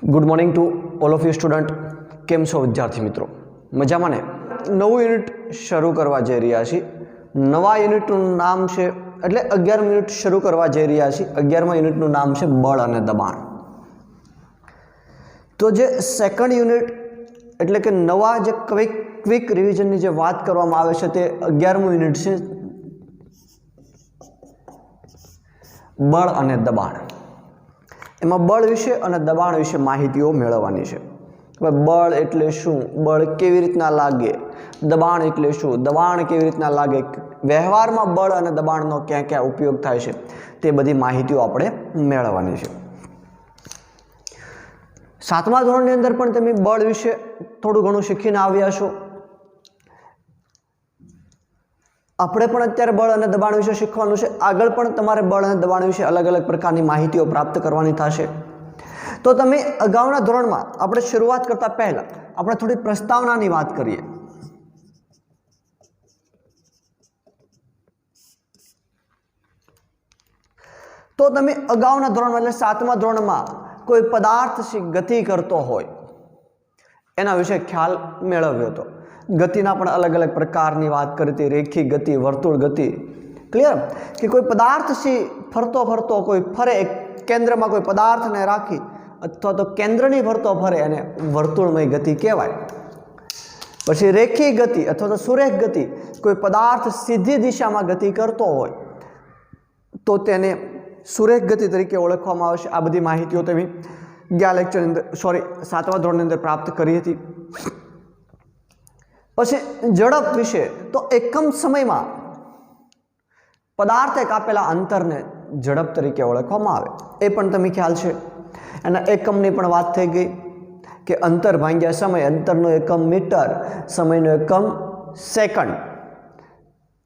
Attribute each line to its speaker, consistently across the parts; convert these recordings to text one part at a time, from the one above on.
Speaker 1: Good morning to all of you student. केम छो विद्यार्थी मित्रों? मजामां ने? नवुं युनिट शरू करवा जई रह्या छीए। नवा युनिटनुं नाम छे એટલે 11 યુનિટ શરૂ કરવા જઈ રહ્યા છીએ। 11મા યુનિટનું નામ છે બળ અને દબાણ। તો જે સેકન્ડ યુનિટ એટલે કે નવા જે ક્વિક રિવિઝનની જે વાત કરવામાં આવે છે તે 11મું યુનિટ છે બળ અને દબાણ। એમાં બળ વિશે અને દબાણ વિશે માહિતીઓ મેળવવાની છે। હવે બળ એટલે શું, બળ કેવી રીતના લાગે, દબાણ એટલે શું, દબાણ કેવી રીતના લાગે, વ્યવહારમાં બળ અને દબાણનો ક્યાં ક્યાં ઉપયોગ થાય છે તે બધી માહિતીઓ આપણે મેળવવાની છે। સાતમા ધોરણની અંદર પણ તમે બળ વિશે થોડું ઘણું શીખીને આવ્યા છો। આપણે પણ અત્યારે બળ અને દબાણ વિશે શીખવાનું છે। આગળ પણ તમારે બળ અને દબાણ વિશે અલગ અલગ પ્રકારની માહિતીઓ પ્રાપ્ત કરવાની થશે। તો તમે અગાઉના ધોરણમાં આપણે શરૂઆત કરતા પહેલા આપણે થોડી પ્રસ્તાવનાની વાત કરીએ। तो तमे अगाउना धोरण એટલે સાતમા ધોરણમાં કોઈ પદાર્થ ગતિ કરતો હોય એના વિશે ખ્યાલ મેળવ્યો હતો। ગતિના પણ અલગ અલગ પ્રકારની વાત કરી હતી, રેખીય ગતિ, વર્તુળ ગતિ। ક્લિયર? કે કોઈ પદાર્થ ફરતો ફરતો કોઈ ફરે, એક કેન્દ્રમાં કોઈ પદાર્થને રાખી અથવા તો કેન્દ્રની ફરતો ફરે અને વર્તુળમય ગતિ કહેવાય। પછી રેખીય ગતિ અથવા તો સુરેખ ગતિ, કોઈ પદાર્થ સીધી દિશામાં ગતિ કરતો હોય તો તેને સુરેખ ગતિ તરીકે ઓળખવામાં આવે છે। આ બધી માહિતીઓ તમે ગયા લેક્ચરની અંદર સાતમા ધોરણની અંદર પ્રાપ્ત કરી હતી। પછી ઝડપ વિશે, તો એકમ સમયમાં પદાર્થે કાપેલા અંતરને ઝડપ તરીકે ઓળખવામાં આવે, એ પણ તમે ખ્યાલ છે। એના એકમની પણ વાત થઈ ગઈ કે અંતર ભાગ્યા સમય, અંતરનો એકમ મીટર, સમયનો એકમ સેકન્ડ।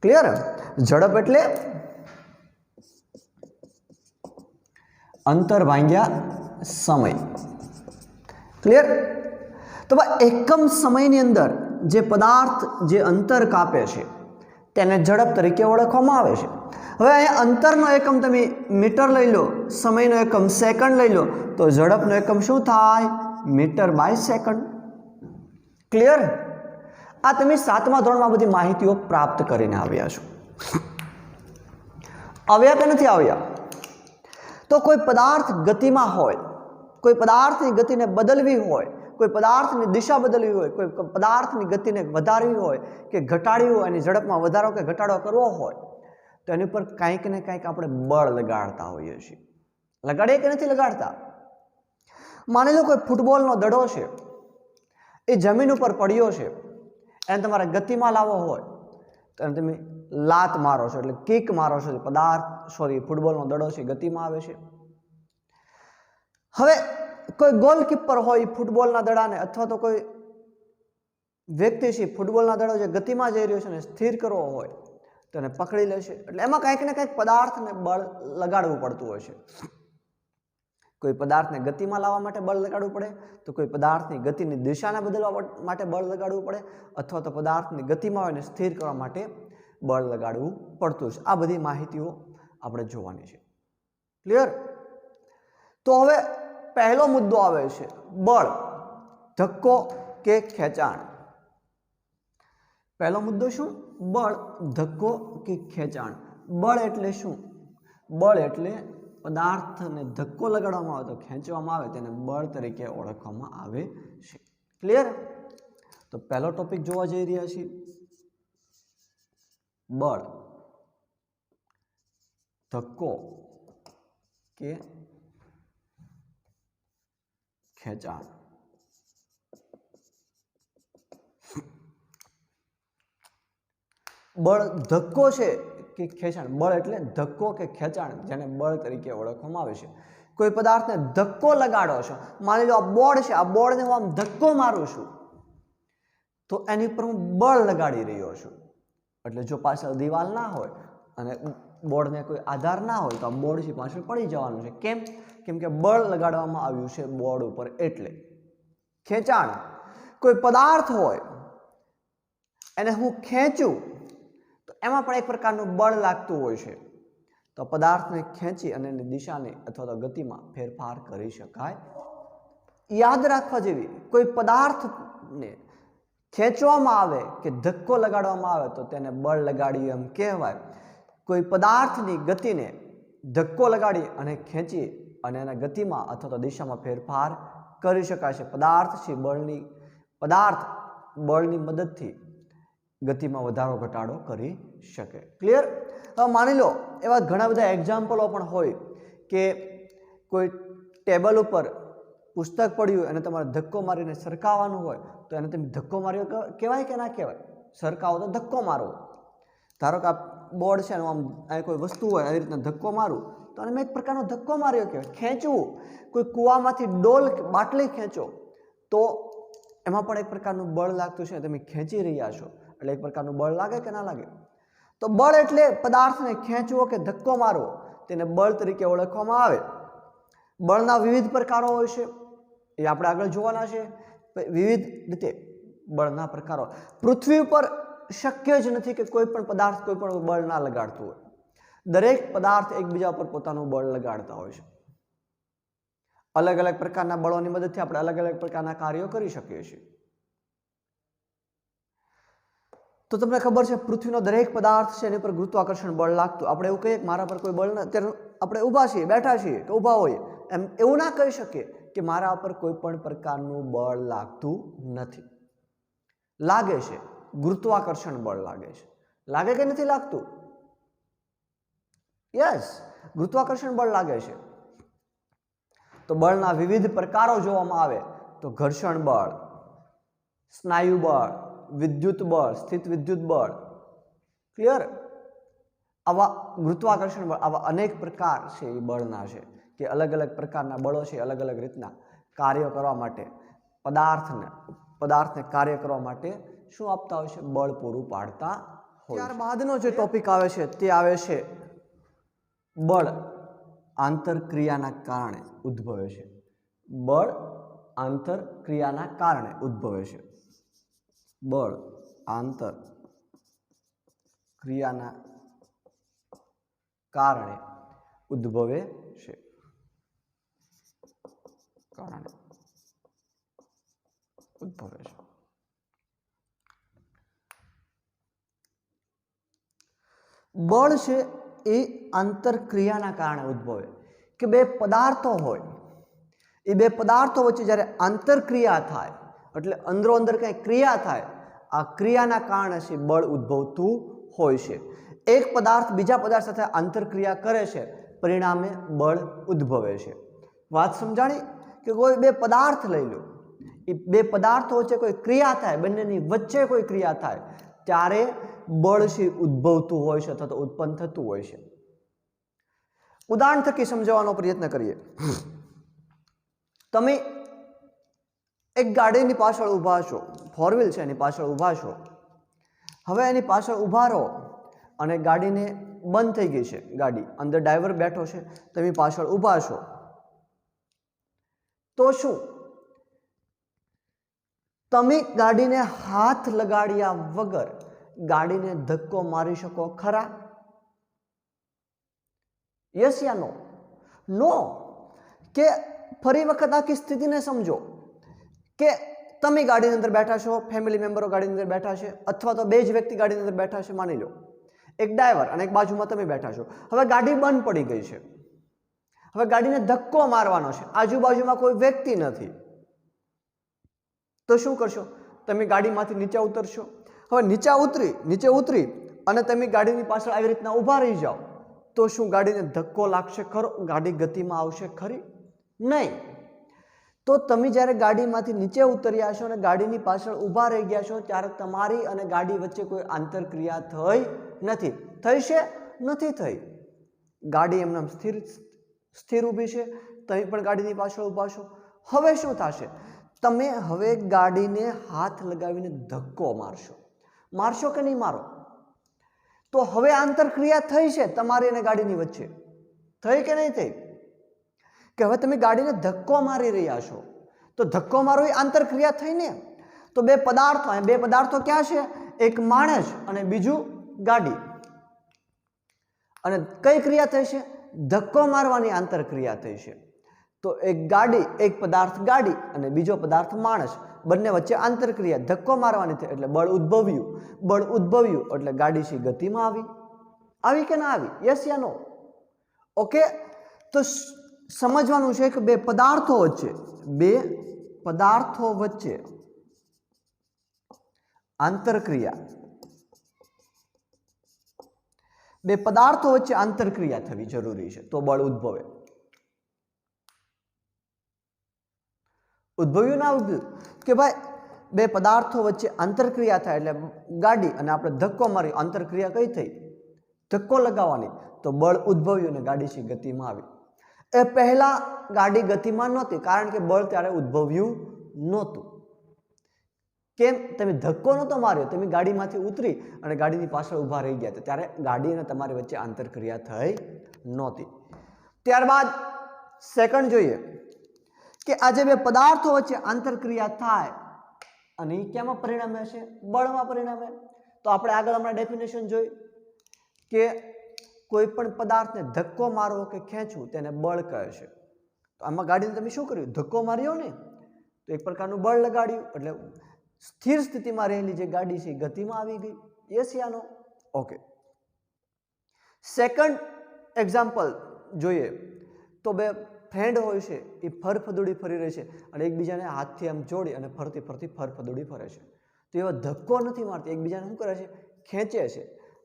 Speaker 1: ક્લિયર? ઝડપ એટલે अंतर भाग्या समय। क्लियर? तो एकम समयनी अंदर जे पदार्थ जे अंतर कापे छे तेने झड़प तरीके ओळखवामां आवे छे। हवे अहींया अंतरनो एकम तमे मीटर लई लो, समयनो एकम सेकंड लई लो, तो झड़पनो एकम शुं थाय? Metre by second. क्लियर? आ तमे सातमा धोरणमां बधी माहितीओ प्राप्त करीने आव्या छो। आव्या के नथी आव्या? तो कोई पदार्थ गति में होय, कोई पदार्थ की गति ने बदलवी होय, कोई पदार्थ की दिशा बदलवी होय, कोई पदार्थ की गति ने वधारवी होय के घटाडवी होय, एनी झड़प में वधारो के घटाडो करवो होय तो एनी पर कंईक ने कंईक आपणे बळ लगाड़ता होईए छीए। लगाड़ीए के नथी लगाड़ता? मानी लो कोई फूटबॉलनो दड़ो छे, ए जमीन पर पड्यो छे, एने तमारे गति में लावવો होय तो एने तमे लात मारो छो એટલે કિક मारो छो, पदार्थ फूटबॉल दड़ो छे गति में आवे छे। हवे कोई गोलकीपर होय फूटबॉल दड़ा ने अथवा तो कोई व्यक्ति छे फूटबॉल दड़ो जे गति में जई रह्यो छे ने स्थिर करवो होय तो एने पकड़ी लेशे। એટલે एमां કંઈક ने કંઈક पदार्थने बळ लगाडવું પડતું હોય છે। कोई पदार्थने गति में लाववा माटे बळ लगाडવું પડે, तो कोई पदार्थनी गतिनी दिशाने बदलवा माटे बळ लगाडવું પડે, अथवा तो पदार्थनी गति में आवीने स्थिर करवा माटे बळ लगाडવું પડતું છે। આ બધી માહિતીઓ આપણે જોવાની છે। ક્લિયર? તો હવે પહેલો મુદ્દો આવે છે બળ, ધક્કો કે ખેંચાણ। પહેલો મુદ્દો શું? બળ, ધક્કો કે ખેંચાણ। બળ એટલે શું? બળ એટલે પદાર્થને ધક્કો લગાડવામાં આવે તો ખેંચવામાં આવે તેને બળ તરીકે ઓળખવામાં આવે છે। ક્લિયર? તો પહેલો ટોપિક જોવા જઈ રહ્યા છીએ बळ, धक्को के खेचाण। बळ धक्को छे के खेचाण? बळ एटले धक्को के खेचाण, जेने बळ तरीके ओळखवामां आवे छे। कोई पदार्थने धक्को लगाडो छो, मानी लो आ बोर्ड छे, आ बोर्डने हुं आम धक्को मारुं छुं तो एनी पर हुं बळ लगाडी रह्यो छुं। એટલે જો પાછળ દિવાલ ના હોય અને બોર્ડને કોઈ આધાર ના હોય તો આ બોર્ડથી પાછળ પડી જવાનું છે। કેમ? કેમ કે બળ લગાડવામાં આવ્યું છે બોર્ડ ઉપર એટલે। ખેંચાણ, કોઈ પદાર્થ હોય એને હું ખેંચું તો એમાં પણ એક પ્રકારનું બળ લાગતું હોય છે। तो पदार्थ ने खेंची अने दिशा ने अथवा तो गति में फेरफार करी शकाय યાદ રાખવા જેવી. કોઈ પદાર્થને ખેંચવામાં આવે કે ધક્કો લગાડવામાં આવે તો તેને બળ લગાડ્યું એમ કહેવાય. કોઈ પદાર્થની ગતિને ધક્કો લગાડી અને ખેંચી અને એના ગતિમાં અથવા તો દિશામાં ફેરફાર કરી શકાય છે. પદાર્થ બળની મદદથી ગતિમાં વધારો ઘટાડો કરી શકે. ક્લિયર? હવે માની લો એવા ઘણા બધા એક્ઝામ્પલો પણ હોય કે કોઈ ટેબલ ઉપર પુસ્તક પડ્યું અને તમારે ધક્કો મારીને સરકાવવાનું હોય તો એને તમે ધક્કો માર્યો કહેવાય કે ના કહેવાય? સરકાવો તો ધક્કો મારવો. ધારો કે આ બોર્ડ છે આમ અહીં કોઈ વસ્તુ હોય આવી રીતના ધક્કો મારું તો અને મેં એક પ્રકારનો ધક્કો માર્યો કહેવાય. ખેંચવું, કોઈ કૂવામાંથી ડોલ બાટલી ખેંચો તો એમાં પણ એક પ્રકારનું બળ લાગતું છે. તમે ખેંચી રહ્યા છો એટલે એક પ્રકારનું બળ લાગે કે ના લાગે? તો બળ એટલે પદાર્થને ખેંચવો કે ધક્કો મારવો, તેને બળ તરીકે ઓળખવામાં આવે. બળના વિવિધ પ્રકારો હોય છે, એ આપણે આગળ જોવાના છે. વિવિધ રીતે બળના પ્રકારો. પૃથ્વી ઉપર શક્ય જ નથી કે કોઈ પણ પદાર્થ કોઈ પણ બળ ના લગાડતું હોય. દરેક પદાર્થ એકબીજા પર પોતાનું બળ લગાડતા હોય છે. અલગ અલગ પ્રકારના બળોની મદદથી આપણે અલગ અલગ પ્રકારના કાર્યો કરી શકીએ છીએ. તો તમને ખબર છે પૃથ્વીનો દરેક પદાર્થ છે એની પર ગુરુત્વાકર્ષણ બળ લાગતું. આપણે એવું કહીએ કે મારા પર કોઈ બળ અત્યારે આપણે ઊભા છીએ, બેઠા છીએ કે ઊભા હોઈએ એમ એવું ના કહી શકીએ કે મારા પર કોઈ પણ પ્રકારનું બળ લાગતું નથી. લાગે છે, ગુરુત્વાકર્ષણ બળ લાગે છે. લાગે કે નથી લાગતું? યસ, ગુરુત્વાકર્ષણ બળ લાગે છે. તો બળના વિવિધ પ્રકારો જોવામાં આવે તો ઘર્ષણ બળ, સ્નાયુ બળ, વિદ્યુત બળ, સ્થિત વિદ્યુત બળ. ક્લિયર? આવા ગુરુત્વાકર્ષણ બળ, આવા અનેક પ્રકાર છે એ બળના છે કે અલગ અલગ પ્રકારના બળો છે અલગ અલગ રીતના કાર્ય કરવા માટે પદાર્થને કાર્ય કરવા માટે શું આપતા હોય છે? બળ પૂરું પાડતા હોય. ત્યારબાદનો જે ટોપિક આવે છે તે આવે છે બળ આંતરક્રિયાના કારણે ઉદ્ભવે છે. બળ આંતરક્રિયાના કારણે ઉદ્ભવે છે. બળ આંતરક્રિયાના કારણે ઉદ્ભવે છે. બળ છે એ આંતરક્રિયાના કારણે ઉદ્ભવે કે બે પદાર્થો હોય, એ બે પદાર્થો વચ્ચે જ્યારે આંતરક્રિયા થાય એટલે અંદરો અંદર કંઈ ક્રિયા થાય, આ ક્રિયાના કારણે છે બળ ઉદ્ભવતું હોય છે. એક પદાર્થ બીજા પદાર્થ સાથે આંતરક્રિયા કરે છે, પરિણામે બળ ઉદ્ભવે છે. વાત સમજાણી? કે કોઈ બે પદાર્થ લઈ લો, એ બે પદાર્થો વચ્ચે કોઈ ક્રિયા થાય, બંનેની વચ્ચે કોઈ ક્રિયા થાય ત્યારે બળ છે ઉદ્ભવતું હોય છે અથવા તો ઉત્પન્ન થતું હોય છે. ઉદાહરણ થકી સમજાવવાનો પ્રયત્ન કરીએ. તમે એક ગાડીની પાછળ ઊભા છો, 4 વ્હીલ છે એની પાછળ ઊભા છો. હવે એની પાછળ ઊભા રહો અને ગાડીને બંધ થઈ ગઈ છે, ગાડી અંદર ડ્રાઈવર બેઠો છે, તમે પાછળ ઊભા છો. તો શું તમે ગાડીને હાથ લગાડ્યા વગર ગાડીને ધક્કો મારી શકો ખરા? યસ યા નો? નો. કે ફરી વખત આખી સ્થિતિને સમજો કે તમે ગાડીની અંદર બેઠા છો, ફેમિલી મેમ્બરો ગાડીની અંદર બેઠા છે, અથવા તો બે જ વ્યક્તિ ગાડીની અંદર બેઠા છે. માની લો એક ડ્રાઈવર અને એક બાજુમાં તમે બેઠા છો. હવે ગાડી બંધ પડી ગઈ છે. હવે ગાડીને ધક્કો મારવાનો છે, આજુબાજુમાં કોઈ વ્યક્તિ નથી. તો શું કરશો? તમે ગાડીમાંથી નીચે ઉતરશો. હવે નીચે ઉતરી અને તમે ગાડીની પાછળ આવી રીતના ઊભા રહી જાઓ તો શું ગાડીને ધક્કો લાગશે ખરો? ગાડી ગતિમાં આવશે ખરી? નહીં. તો તમે જ્યારે ગાડીમાંથી નીચે ઉતર્યા છો અને ગાડીની પાછળ ઊભા રહી ગયા છો ત્યારે તમારી અને ગાડી વચ્ચે કોઈ આંતરક્રિયા થઈ નથી. થઈ છે? નથી થઈ. ગાડી એમનામ સ્થિર ઊભી છે, તમે પણ ગાડીની પાછળ ઊભા છો. હવે શું થશે? તમે હવે ગાડીને હાથ લગાવીને ધક્કો મારશો કે નહીં મારો? તો હવે આંતરક્રિયા થઈ છે તમારી અને ગાડીની વચ્ચે. થઈ કે નહીં થઈ? કે હવે તમે ગાડીને ધક્કો મારી રહ્યા છો તો ધક્કો મારો એ આંતરક્રિયા થઈ ને. તો બે પદાર્થો ક્યાં છે? એક માણસ અને બીજું ગાડી. અને કઈ ક્રિયા થઈ છે? ધક્કો મારવાની આંતરક્રિયા થઈ છે. તો એક ગાડી, એક પદાર્થ ગાડી અને બીજો પદાર્થ માણસ, બંને વચ્ચે આંતરક્રિયા, ધક્કો મારવાની થઈ એટલે બળ ઉદ્ભવ્યું. બળ ઉદ્ભવ્યું એટલે ગાડી છે ગતિમાં આવી કે ના આવી? યસ યા નો? ઓકે, તો સમજવાનું છે કે બે પદાર્થો વચ્ચે આંતરક્રિયા, બે પદાર્થો વચ્ચે આંતરક્રિયા થવી જરૂરી છે તો બળ ઉદ્ભવે. ઉદ્ભવ્યું ના ઉદ્ભવ્યું કે ભાઈ બે પદાર્થો વચ્ચે આંતરક્રિયા થાય એટલે ગાડી અને આપણે ધક્કો મારી, આંતરક્રિયા કઈ થઈ? ધક્કો લગાવવાની, તો બળ ઉદ્ભવ્યું અને ગાડી છે ગતિમાં આવી. એ પહેલા ગાડી ગતિમાં નહોતી કારણ કે બળ ત્યારે ઉદ્ભવ્યું નહોતું. કેમ? તમે ધક્કો નહોતો માર્યો, તમે ગાડીમાંથી ઉતરી અને ગાડીની પાછળ ઊભા રહી ગયા ત્યારે ગાડી અને તમારી વચ્ચે આંતરક્રિયા થઈ નહોતી. ત્યારબાદ સેકન્ડ જોઈએ કે આજે બે પદાર્થો વચ્ચે આંતરક્રિયા થાય અને એ ક્યાંમાં પરિણમે છે? બળમાં પરિણમે. તો આપણે આગળ હમણાં ડેફિનેશન જોઈ કે કોઈ પણ પદાર્થને ધક્કો મારવો કે ખેંચવું તેને બળ કહે છે. તો આમાં ગાડીને તમે શું કર્યું? ધક્કો માર્યો ને, તો એક પ્રકારનું બળ લગાડ્યું એટલે સ્થિર સ્થિતિમાં રહેલી જે ગાડી છે ગતિમાં આવી ગઈ. યસ યા નો? ઓકે, સેકન્ડ એક્ઝામ્પલ જોઈએ તો બે ફ્રેન્ડ હોય છે, એ ફરફદુડી ફરી રહી છે અને એકબીજાને હાથથી આમ જોડી અને ફરતી ફરફદુડી ફરે છે. તો એવા ધક્કો નથી મારતી, એકબીજાને શું કરે છે? ખેંચે છે.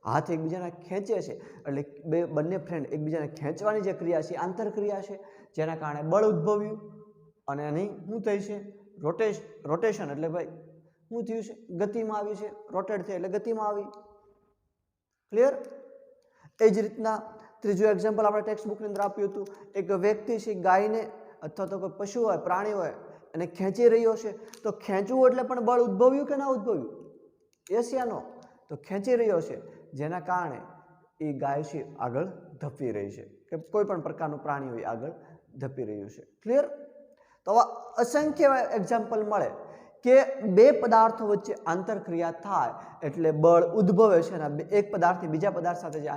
Speaker 1: હાથ એકબીજાને ખેંચે છે એટલે બંને ફ્રેન્ડ એકબીજાને ખેંચવાની જે ક્રિયા છે આંતરક્રિયા છે, જેના કારણે બળ ઉદ્ભવ્યું અને એની શું થઈ છે? રોટેશન એટલે ભાઈ શું થયું છે? ગતિમાં આવી છે. રોટેટ થઈ એટલે ગતિમાં આવી. ક્લિયર? એ જ રીતના ત્રીજું એક્ઝામ્પલ આપણે ટેક્સ્ટ બુકની અંદર આપ્યું હતું. એક વ્યક્તિ છે ગાયને અથવા તો કોઈ પશુ હોય, પ્રાણી હોય એને ખેંચી રહ્યો છે, તો ખેંચવું એટલે પણ બળ ઉદ્ભવ્યું કે ના ઉદ્ભવ્યું? યસ યા નો? તો ખેંચી રહ્યો છે જેના કારણે એ ગાય છે આગળ ધપી રહી છે કે કોઈ પણ પ્રકારનું પ્રાણી હોય આગળ ધપી રહ્યું છે. ક્લિયર? તો આવા અસંખ્ય એક્ઝામ્પલ મળે કે બે પદાર્થો વચ્ચે આંતરક્રિયા થાય એટલે બળ ઉદ્ભવે છે અને એક પદાર્થથી બીજા પદાર્થ સાથે જે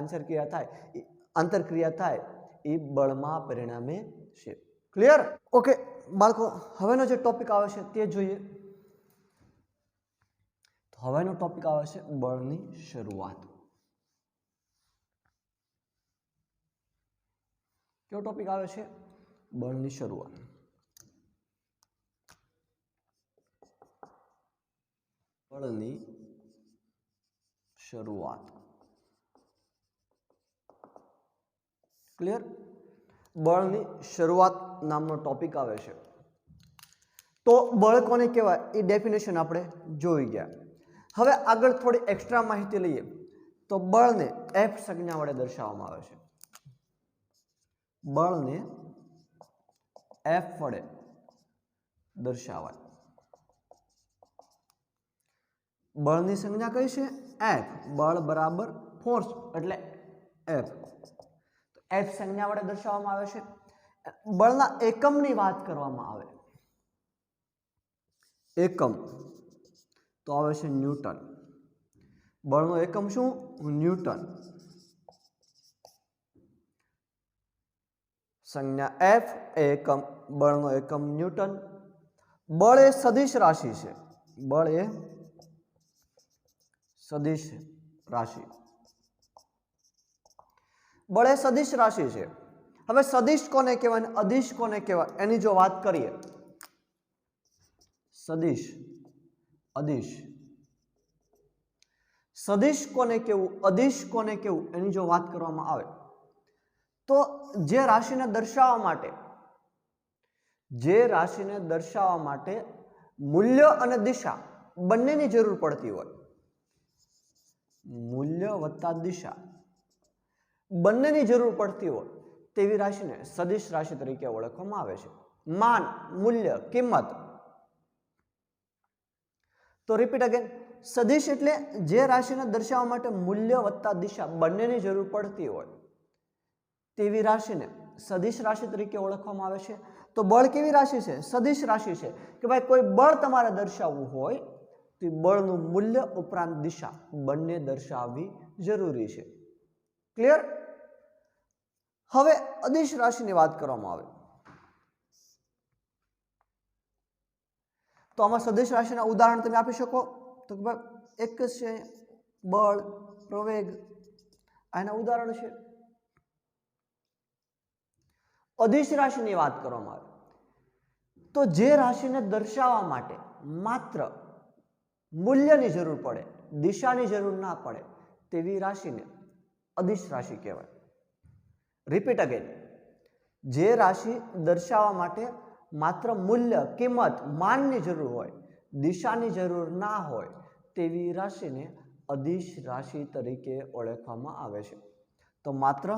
Speaker 1: આંતરક્રિયા થાય એ બળમાં પરિણમે છે. ક્લિયર? ઓકે બાળકો, હવેનો જે ટોપિક આવે છે તે જોઈએ. તો હવેનો ટોપિક આવે છે બળની શરૂઆત. કેવો ટોપિક આવે છે? બળની શરૂઆત. બળની શરૂઆત. ક્લિયર? બળની શરૂઆત નામનો ટોપિક આવે છે. તો બળ કોને કહેવાય એ ડેફિનેશન આપણે જોઈ ગયા. હવે આગળ થોડી એક્સ્ટ્રા માહિતી લઈએ તો બળને એફ સંજ્ઞા વડે દર્શાવવામાં આવે છે. બળને એફ વડે દર્શાવાય. બળની સંજ્ઞા કઈ છે? એફ. બળ બરાબર ફોર્સ એટલે એફ. એફ સંજ્ઞા વડે દર્શાવવામાં આવે છે. બળના એકમની વાત કરવામાં આવે, એકમ તો આવે છે ન્યૂટન. બળનો એકમ શું? ન્યૂટન. સંજ્ઞા એફ એકમ, બળનો એકમ ન્યૂટન. બળ એ સદિશ રાશિ છે. બળ એ સદિશ રાશિ. બળ એ સદિશ રાશિ છે. હવે સદિશ કોને કહેવાય અને અદિશ કોને કહેવાય એની જો વાત કરીએ, સદિશ, અદિશ. સદિશ કોને કહેવું, અદિશ કોને કહેવું એની જો વાત કરવામાં આવે તો જે રાશિને દર્શાવવા માટે મૂલ્ય અને દિશા બંનેની જરૂર પડતી હોય, મૂલ્ય વત્તા દિશા બંનેની જરૂર પડતી હોય તેવી રાશિને સદિશ રાશિ તરીકે ઓળખવામાં આવે છે. માન, મૂલ્ય, કિંમત. તો રિપીટ અગેન, સદિશ એટલે જે રાશિને દર્શાવવા માટે મૂલ્ય વત્તા દિશા બંનેની જરૂર પડતી હોય તેવી રાશિને સદિશ રાશિ તરીકે ઓળખવામાં આવે છે. તો બળ કેવી રાશિ છે? સદિશ રાશિ છે કે ભાઈ કોઈ બળ તમારે દર્શાવવું હોય તો બળનું મૂલ્ય ઉપરાંત દિશા બંને દર્શાવવી જરૂરી છે. ક્લિયર? હવે અદિશ રાશિની વાત કરવામાં આવે તો આમાં સદિશ રાશિના ઉદાહરણ તમે આપી શકો? તો એક જ છે, બળ, પ્રવેગ, આના ઉદાહરણ છે. અદિશ રાશિની વાત કરવામાં આવે તો જે રાશિને દર્શાવવા માટે માત્ર મૂલ્યની જરૂર પડે, દિશાની જરૂર ના પડે તેવી રાશિને અદિશ રાશિ કહેવાય. રિપીટ અગેન, જે રાશિ દર્શાવવા માટે માત્ર મૂલ્ય, કિંમત, માનની જરૂર હોય, દિશાની જરૂર ના હોય તેવી રાશિને અદિશ રાશિ તરીકે ઓળખવામાં આવે છે. તો માત્ર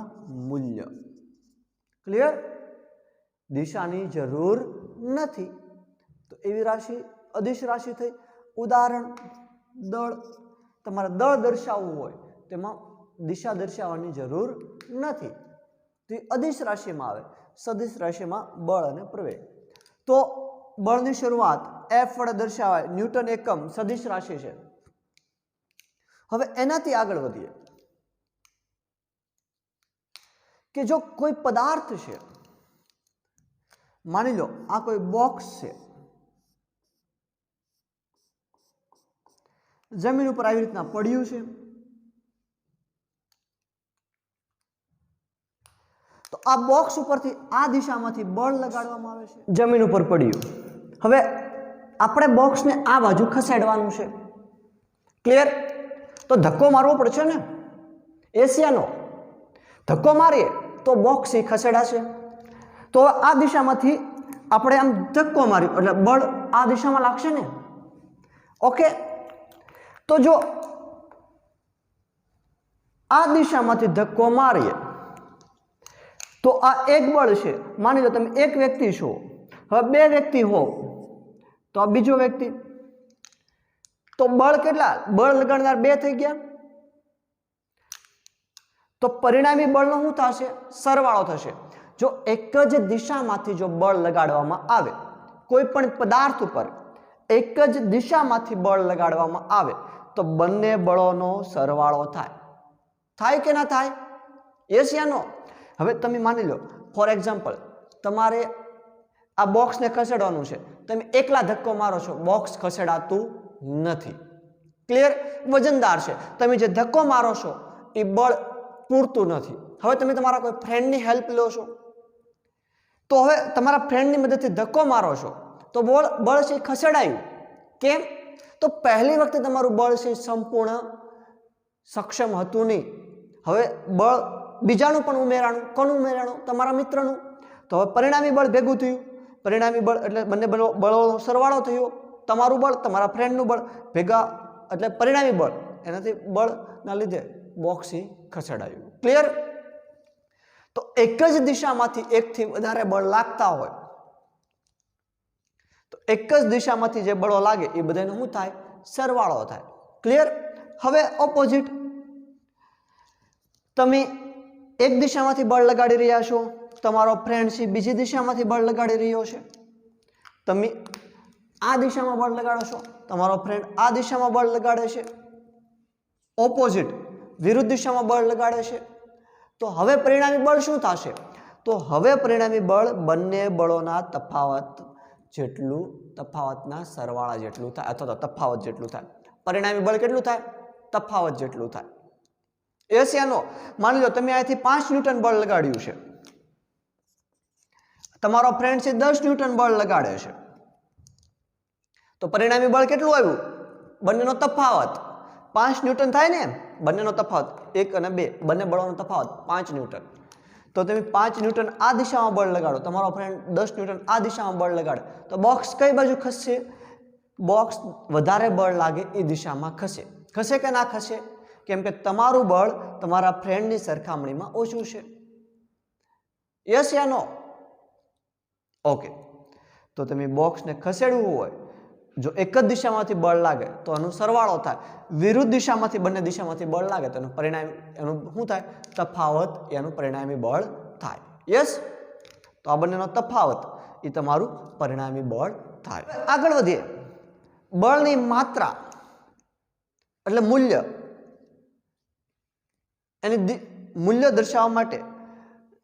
Speaker 1: મૂલ્ય, ક્લિયર, દિશાની જરૂર નથી તો એવી રાશિ અદિશ રાશિ થઈ. ઉદાહરણ, દળ. તમારે દળ દર્શાવવું હોય તેમાં દિશા દર્શાવવાની જરૂર નથી તો એ અદિશ રાશિમાં આવે. સદિશ રાશિમાં બળ અને પ્રવેગ. તો બળની શરૂઆત F વડે દર્શાવાય, ન્યૂટન એકમ સદિશ રાશિ છે. હવે એનાથી આગળ વધીએ કે જો કોઈ પદાર્થ છે, માની લો આ કોઈ બોક્સ છે, જમીન ઉપર આવી રીતના પડ્યું છે, તો આ બોક્સ ઉપરથી આ દિશામાંથી બળ લગાડવામાં આવે છે, જમીન ઉપર પડ્યું. હવે આપણે બોક્સને આ બાજુ ખસેડવાનું છે, ક્લિયર? તો ધક્કો મારવો પડશે ને, એશિયાનો ધક્કો મારીએ તો બોક્સ એ ખસેડાશે. તો આ દિશામાંથી આપણે આમ ધક્કો માર્યો એટલે બળ આ દિશામાં લાગશે ને, ઓકે? તો જો આ દિશામાંથી ધક્કો મારીએ તો આ એક બળ છે. માની લો તમે એક વ્યક્તિ છો, હવે બે વ્યક્તિ હો તો આ બીજો વ્યક્તિ, તો બળ કેટલા? બળ લગાડનાર બે થઈ ગયા. તો પરિણામી બળનો શું થશે? સરવાળો થશે. જો એક જ દિશામાંથી જો બળ લગાડવામાં આવે, કોઈ પણ પદાર્થ ઉપર એક જ દિશામાંથી બળ લગાડવામાં આવે તો બંને બળોનો સરવાળો થાય. થાય કે ના થાય? યસ યા નો? હવે તમે માની લો, ફોર એક્ઝામ્પલ, તમારે આ બોક્સને ખસેડવાનું છે, તમે એકલા ધક્કો મારો છો, બોક્સ ખસેડાતું નથી, ક્લિયર? વજનદાર છે, તમે જે ધક્કો મારો છો એ બળ પૂરતું નથી. હવે તમે તમારા કોઈ ફ્રેન્ડની હેલ્પ લો છો, તો હવે તમારા ફ્રેન્ડની મદદથી ધક્કો મારો છો તો બળ છે ખસેડાયું. કેમ? તો પહેલી વખતે તમારું બળ છે સંપૂર્ણ સક્ષમ હતું નહીં. હવે બળ બીજાનું પણ ઉમેરાણું. કોનું ઉમેરાણું? તમારા મિત્રનું. તો હવે પરિણામી બળ ભેગું થયું. પરિણામી બળ એટલે બંને બળોનો સરવાળો થયો. તમારું બળ, તમારા ફ્રેન્ડનું બળ ભેગા એટલે પરિણામી બળ. એનાથી બળના લીધે બોક્સ ખસેડાયું. ક્લિયર? તો એક જ દિશામાંથી એકથી વધારે બળ લાગતા હોય તો એક જ દિશામાંથી જે બળો લાગે એ બધાનો શું થાય? સરવાળો થાય. ક્લિયર? હવે ઓપોઝિટ, તમે એક દિશામાંથી બળ લગાડી રહ્યા છો, તમારો ફ્રેન્ડ છે બીજી દિશામાંથી બળ લગાડી રહ્યો છે. તમે આ દિશામાં બળ લગાડો છો, તમારો ફ્રેન્ડ આ દિશામાં બળ લગાડે છે. ઓપોઝિટ, વિરુદ્ધ દિશામાં બળ લગાડે છે. તો હવે પરિણામી બળ શું થશે? તો હવે પરિણામી બળ બંને બળોના તફાવતના સરવાળા જેટલું થાય અથવા તો તફાવત જેટલું થાય. પરિણામી બળ કેટલું થાય? તફાવત જેટલું થાય. યસ યા નો? માની લો તમે અહીંથી 5 ન્યૂટન બળ લગાડ્યું છે, તમારો ફ્રેન્ડ છે 10 ન્યૂટન બળ લગાડે છે, તો પરિણામી બળ કેટલું આવ્યું? બંનેનો તફાવત 5 ન્યૂટન થાય ને, બંનેનો તફાવત 1 અને 2, બંને બળોનો તફાવત 5 ન્યૂટન. તો તમે 5 ન્યૂટન આ દિશામાં બળ લગાડો, તમારો ફ્રેન્ડ 10 ન્યૂટન આ દિશામાં બળ લગાડે, તો બોક્સ કઈ બાજુ ખસશે? બોક્સ વધારે બળ લાગે એ દિશામાં ખસે. ખસે કે ના ખસે? કેમ કે તમારું બળ તમારા ફ્રેન્ડની સરખામણીમાં ઓછું છે. યસ યા નો? ઓકે. તો તમે બોક્સને ખસેડવું હોય, જો એક જ દિશામાંથી બળ લાગે તો એનો સરવાળો થાય. વિરુદ્ધ દિશામાંથી, બંને દિશામાંથી બળ લાગે તો એનું પરિણામ, એનું શું થાય? તફાવત, એનું પરિણામી બળ થાય. યસ? તો આ બંનેનો તફાવત એ તમારું પરિણામી બળ થાય. આગળ વધીએ. બળની માત્રા એટલે મૂલ્ય, એની મૂલ્ય દર્શાવવા માટે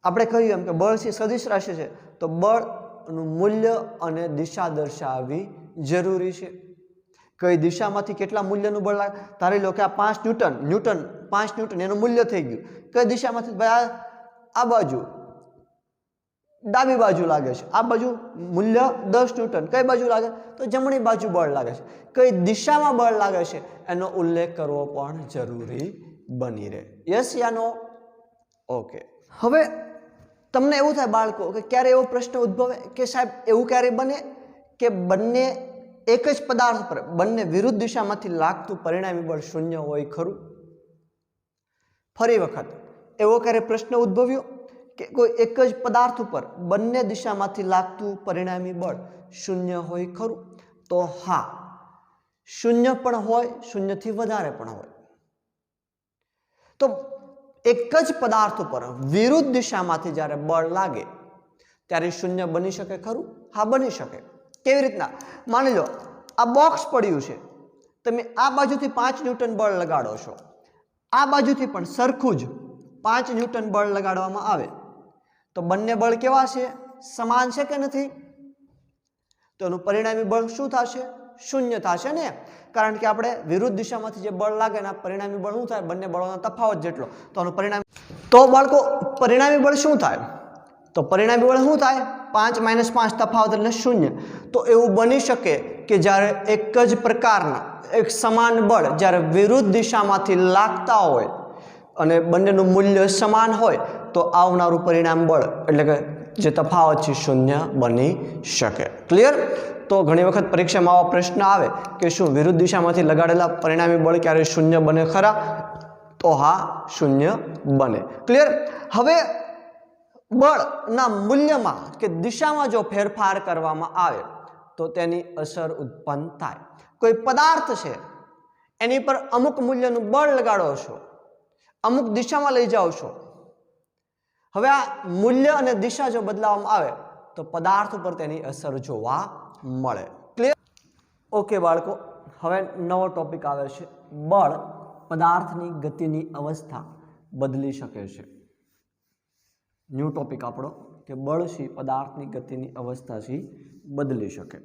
Speaker 1: આપણે કહ્યું એમ કે બળ છે સદિશ રાશિ છે, તો બળનું મૂલ્ય અને દિશા દર્શાવવી જરૂરી છે. કઈ દિશામાંથી કેટલા મૂલ્યનું બળ લાગે, ધારી લો કે આ 5 ન્યૂટન 5 ન્યૂટન એનું મૂલ્ય થઈ ગયું. કઈ દિશામાંથી? ભાઈ આ બાજુ ડાબી બાજુ લાગે છે, આ બાજુ મૂલ્ય 10 ન્યૂટન. કઈ બાજુ લાગે? તો જમણી બાજુ બળ લાગે છે. કઈ દિશામાં બળ લાગે છે એનો ઉલ્લેખ કરવો પણ જરૂરી બની રહે. યસ યા નો? ઓકે. હવે તમને એવું થાય બાળકો કે ક્યારે એવો પ્રશ્ન ઉદ્ભવે કે સાહેબ એવું ક્યારે બને કે બંને એક જ પદાર્થ પર બંને વિરુદ્ધ દિશામાંથી લાગતું પરિણામી બળ શૂન્ય હોય ખરું? ફરી વખત એવો ક્યારે પ્રશ્ન ઉદ્ભવ્યો કે કોઈ એક જ પદાર્થ ઉપર બંને દિશામાંથી લાગતું પરિણામી બળ શૂન્ય હોય ખરું? તો હા, શૂન્ય પણ હોય, શૂન્યથી વધારે પણ હોય. તો એક જ પદાર્થ ઉપર વિરુદ્ધ દિશામાંથી જ્યારે બળ લાગે ત્યારે શૂન્ય બની શકે ખરું? હા, બની શકે. કેવી રીતના? માની લો આ બોક્સ પડ્યું છે, તમે આ બાજુથી 5 ન્યૂટન બળ લગાડો છો, આ બાજુથી પણ સરખું જ 5 ન્યૂટન બળ લગાડવામાં આવે તો બંને બળ કેવા છે? સમાન છે કે નથી? તો એનું પરિણામી બળ શું થશે? શૂન્ય થશે ને. કારણ કે આપણે વિરુદ્ધ દિશામાંથી જે બળ લાગે એના પરિણામી બળ શું થાય? બંને બળોનો તફાવત જેટલો. તો આનું પરિણામી, તો બાળકો પરિણામી બળ શું થાય? તો પરિણામી બળ શું થાય? 5 - 5 તફાવત એટલે શૂન્ય. તો એવું બની શકે કે જ્યારે એક જ પ્રકારના એક સમાન બળ જ્યારે વિરુદ્ધ દિશામાંથી લાગતા હોય અને બંનેનું મૂલ્ય સમાન હોય તો આવનારું પરિણામ બળ એટલે કે જે તફાવત છે શૂન્ય બની શકે. ક્લિયર? તો ઘણી વખત પરીક્ષામાં આવો પ્રશ્ન આવે કે શું વિરુદ્ધ દિશામાંથી લગાડેલા પરિણામી બળ ક્યારે શૂન્ય બને ખરા? તો હા, શૂન્ય બને. ક્લિયર? હવે બળના મૂલ્યમાં કે દિશામાં જો ફેરફાર કરવામાં આવે તો તેની અસર ઉત્પન્ન થાય. કોઈ પદાર્થ છે એની પર અમુક મૂલ્યનું બળ લગાડો છો, અમુક દિશામાં લઈ જાઓ છો. હવે આ મૂલ્ય અને દિશા જો બદલાવવામાં આવે તો પદાર્થ ઉપર તેની અસર જોવા મળે. ક્લિયર? ઓકે બાળકો, હવે નવો ટોપિક આવે છે. બળ પદાર્થની ગતિની અવસ્થા બદલી શકે છે. ન્યૂ ટોપિક આપણો કે બળ છે પદાર્થની ગતિની અવસ્થા છે બદલી શકે.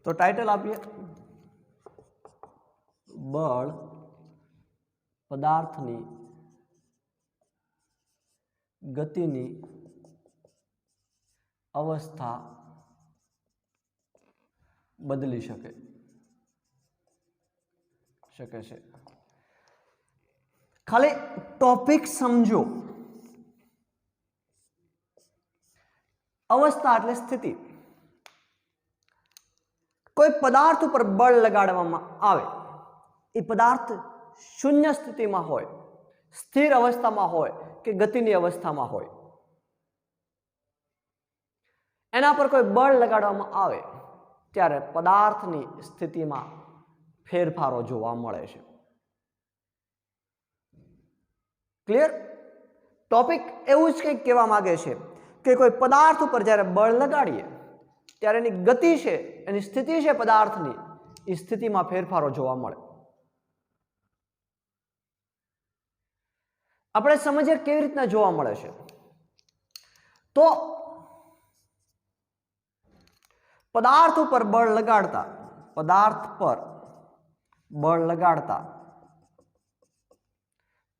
Speaker 1: તો ટાઇટલ આપીએ, બળ પદાર્થની ગતિની અવસ્થા બદલી શકે છે. ખાલી ટોપિક સમજો. અવસ્થા એટલે સ્થિતિ. કોઈ પદાર્થ ઉપર બળ લગાડવામાં આવે, એ પદાર્થ શૂન્ય સ્થિતિમાં હોય, સ્થિર અવસ્થામાં હોય કે ગતિની અવસ્થામાં હોય, એના પર કોઈ બળ લગાડવામાં આવે ત્યારે પદાર્થની સ્થિતિમાં ફેરફારો જોવા મળે છે. ક્લિયર? ટોપિક એવું જ કંઈક કહેવા માંગે છે કે કોઈ પદાર્થ ઉપર જ્યારે બળ લગાડીએ ત્યારે એની ગતિ છે, એની સ્થિતિ છે પદાર્થની, એ સ્થિતિમાં ફેરફારો જોવા મળે. આપણે સમજીએ કેવી રીતના જોવા મળે છે. તો પદાર્થ ઉપર બળ લગાડતા, પદાર્થ પર બળ લગાડતા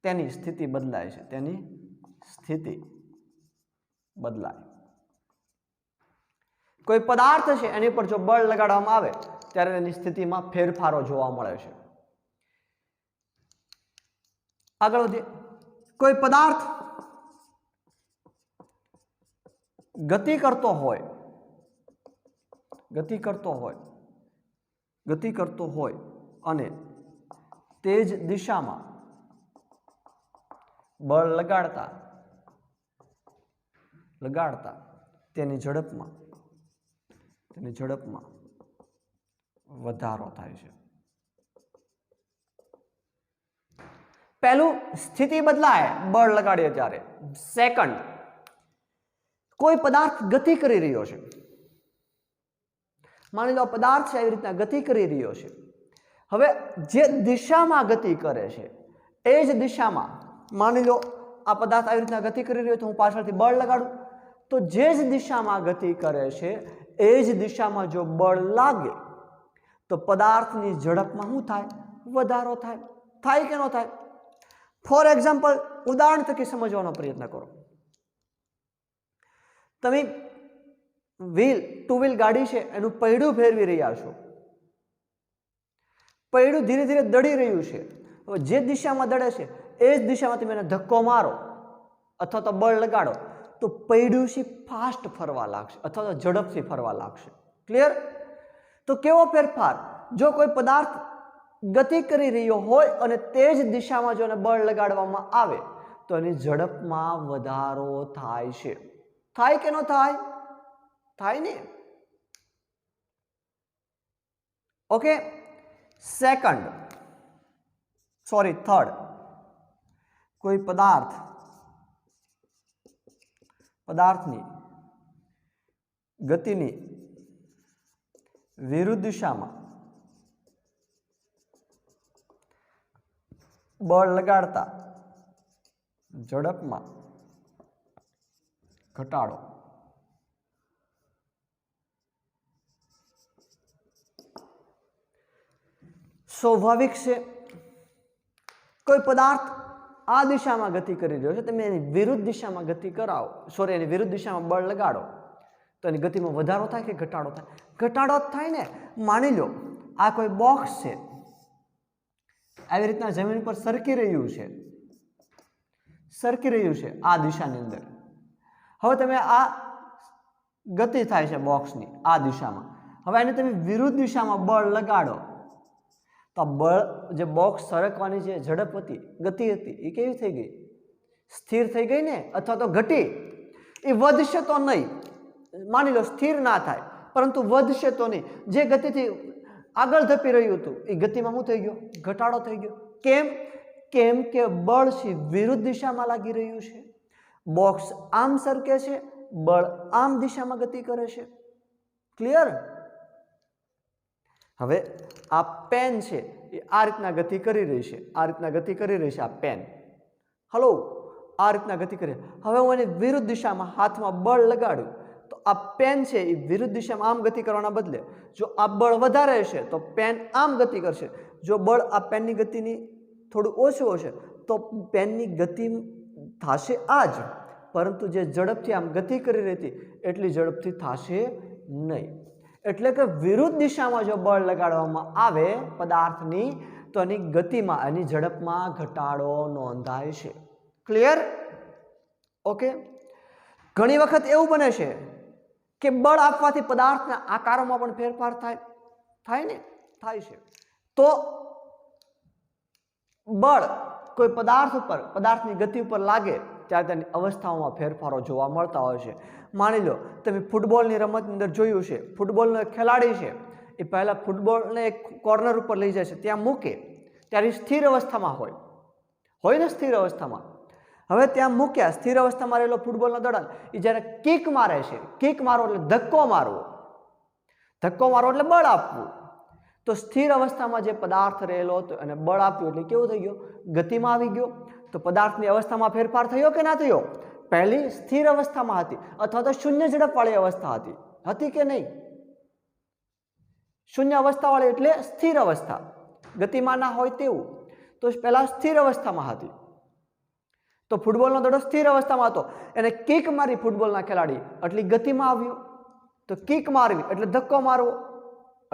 Speaker 1: તેની સ્થિતિ બદલાય છે, તેની સ્થિતિ બદલાય. કોઈ પદાર્થ છે એની પર જો બળ લગાડવામાં આવે ત્યારે એની સ્થિતિમાં ફેરફારો જોવા મળે છે. આગળ વધીએ. કોઈ પદાર્થ ગતિ કરતો હોય અને તે જ દિશામાં બળ લગાડતા તેની ઝડપમાં વધારો થાય છે. પહેલું સ્થિતિ બદલાય બળ લગાડીએ ત્યારે. સેકન્ડ, કોઈ પદાર્થ ગતિ કરી રહ્યો છે. માની લો પદાર્થ છે એવી રીતના ગતિ કરી રહ્યો છે. હવે જે દિશામાં ગતિ કરે છે એ જ દિશામાં માની લો આ પદાર્થ આવી રીતના ગતિ કરી રહ્યો તો હું પાછળથી બળ લગાડું તો જે જ દિશામાં ગતિ કરે છે એ જ દિશામાં જો બળ લાગે તો પદાર્થની ઝડપમાં શું થાય? વધારો થાય. થાય કે ન થાય? ફોર એક્ઝામ્પલ, ઉદાહરણ તરીકે સમજવાનો પ્રયત્ન કરો. તમે ટુ વ્હીલ ગાડી છે એનું પૈડું ફેરવી રહ્યા છો. પૈડું ધીરે ધીરે દળી રહ્યું છે. હવે જે દિશામાં દળે છે એ જ દિશામાં તમે એને ધક્કો મારો અથવા તો બળ લગાડો તો પૈડું ફાસ્ટ ફરવા લાગશે અથવા તો ઝડપથી ફરવા લાગશે. ક્લિયર? તો કેવો ફેરફાર? જો કોઈ પદાર્થ ગતિ કરી રહ્યો હોય અને તે જ દિશામાં જો એને બળ લગાડવામાં આવે તો એની ઝડપમાં વધારો થાય છે. થાય કે ન થાય? થાય ને. ઓકે. થર્ડ, કોઈ પદાર્થની ગતિની વિરુદ્ધ દિશામાં બળ લગાડતા ઝડપમાં ઘટાડો. સ્વાભાવિક છે. કોઈ પદાર્થ આ દિશામાં ગતિ કરી રહ્યો છે, તમે એની વિરુદ્ધ દિશામાં ગતિ કરાવો, એની વિરુદ્ધ દિશામાં બળ લગાડો તો એની ગતિમાં વધારો થાય કે ઘટાડો થાય? ઘટાડો જ થાય ને. માની લો આ કોઈ બોક્સ છે, આવી રીતના જમીન પર સરકી રહ્યું છે આ દિશાની અંદર. હવે તમે આ ગતિ થાય છે બોક્સની આ દિશામાં, હવે એને તમે વિરુદ્ધ દિશામાં બળ લગાડો તો બળ જે બોક્સ સરકવાની જે ઝડપ હતી, ગતિ હતી, એ કેવી થઈ ગઈ? સ્થિર થઈ ગઈ ને, અથવા તો ઘટી. એ વધશે તો નહીં, માની લો સ્થિર ના થાય પરંતુ વધશે તો નહીં. જે ગતિથી આગળ ધપી રહ્યું હતું એ ગતિમાં શું થઈ ગયો? ઘટાડો થઈ ગયો. કેમ? કેમ કે બળ વિરુદ્ધ દિશામાં લાગી રહ્યું છે. બોક્સ આમ સરકે છે, બળ આમ દિશામાં ગતિ કરે છે. ક્લિયર? હવે આ પેન છે એ આ રીતના ગતિ કરી રહી છે, આ રીતના ગતિ કરી રહી છે આ પેન. હલો, આ રીતના ગતિ કરે. હવે હું એની વિરુદ્ધ દિશામાં હાથમાં બળ લગાડું તો આ પેન છે એ વિરુદ્ધ દિશામાં આમ ગતિ કરવાના બદલે જો આ બળ વધારે હશે તો પેન આમ ગતિ કરશે. જો બળ આ પેનની ગતિની થોડું ઓછું હશે તો પેનની ગતિ થશે આ જ, પરંતુ જે ઝડપથી આમ ગતિ કરી રહી હતી એટલી ઝડપથી થશે નહીં. એટલે કે વિરુદ્ધ દિશામાં જો બળ લગાડવામાં આવે પદાર્થની તો એની ગતિમાં, એની ઝડપમાં ઘટાડો નોંધાય છે. ક્લિયર? ઓકે. ઘણી વખત એવું બને છે કે બળ આપવાથી પદાર્થના આકારોમાં પણ ફેરફાર થાય ને? થાય છે. તો બળ કોઈ પદાર્થ ઉપર, પદાર્થની ગતિ ઉપર લાગે ત્યારે તેની અવસ્થાઓમાં ફેરફારો જોવા મળતા હોય છે. માની લો તમે ફૂટબોલની રમતની અંદર જોયું છે, ફૂટબોલનો એક ખેલાડી છે એ પહેલા ફૂટબોલને એક કોર્નર ઉપર લઈ જાય છે, ત્યાં મૂકે ત્યારે સ્થિર અવસ્થામાં હોય ને, સ્થિર અવસ્થામાં. હવે ત્યાં મૂક્યા, સ્થિર અવસ્થામાં રહેલો ફૂટબોલનો દડાલ એ જ્યારે કિક મારે છે, કિક મારો એટલે ધક્કો મારવો, ધક્કો મારવો એટલે બળ આપવું. તો સ્થિર અવસ્થામાં જે પદાર્થ રહેલો હતો અને બળ આપ્યું એટલે કેવું થઈ ગયો? ગતિમાં આવી ગયો. તો પદાર્થની અવસ્થામાં ફેરફાર થયો કે ના થયો? પહેલી સ્થિર અવસ્થામાં હતી અથવા તો શૂન્ય ઝડપવાળી અવસ્થા હતી કે નહીં? શૂન્ય અવસ્થાવાળી એટલે સ્થિર અવસ્થા, ગતિમાં ના હોય તેવું. તો પહેલા સ્થિર અવસ્થામાં હતી. તો ફૂટબોલનો દડો સ્થિર અવસ્થામાં હતો, એને કિક મારી ફૂટબોલના ખેલાડી એટલે ગતિમાં આવ્યો. તો કિક મારવી એટલે ધક્કો મારવો.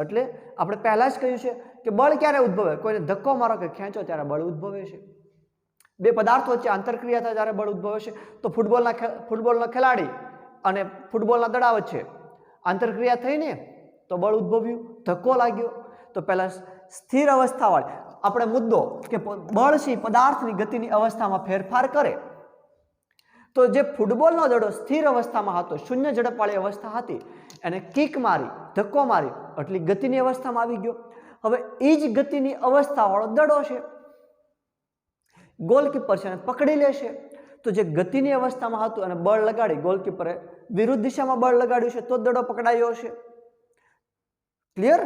Speaker 1: એટલે આપણે પહેલા જ કહ્યું છે કે બળ ક્યારે ઉદ્ભવે? કોઈને ધક્કો મારો કે ખેંચો ત્યારે બળ ઉદ્ભવે છે. બે પદાર્થો વચ્ચે આંતરક્રિયા થાય ત્યારે બળ ઉદ્ભવે છે. તો ફૂટબોલના ખેલાડી અને ફૂટબોલના દડા વચ્ચે આંતરક્રિયા થઈને તો બળ ઉદ્ભવ્યું, ધક્કો લાગ્યો. તો પહેલા સ્થિર અવસ્થાવાળી આપણે મુદ્દો કે બળ છે પદાર્થની ગતિની અવસ્થામાં ફેરફાર કરે. તો જે ફૂટબોલનો દડો સ્થિર અવસ્થામાં હતો, શૂન્ય ઝડપવાળી અવસ્થા હતી, એને કિક મારી, ધક્કો મારી એટલે ગતિની અવસ્થામાં આવી ગયો. હવે એ જ ગતિની અવસ્થાવાળો દડો છે, ગોલકીપર છે, એને પકડી લેશે. તો જે ગતિની અવસ્થામાં હતું અને બળ લગાડી, ગોલકીપરે વિરુદ્ધ દિશામાં બળ લગાડ્યું છે તો દડો પકડાયો છે. ક્લિયર?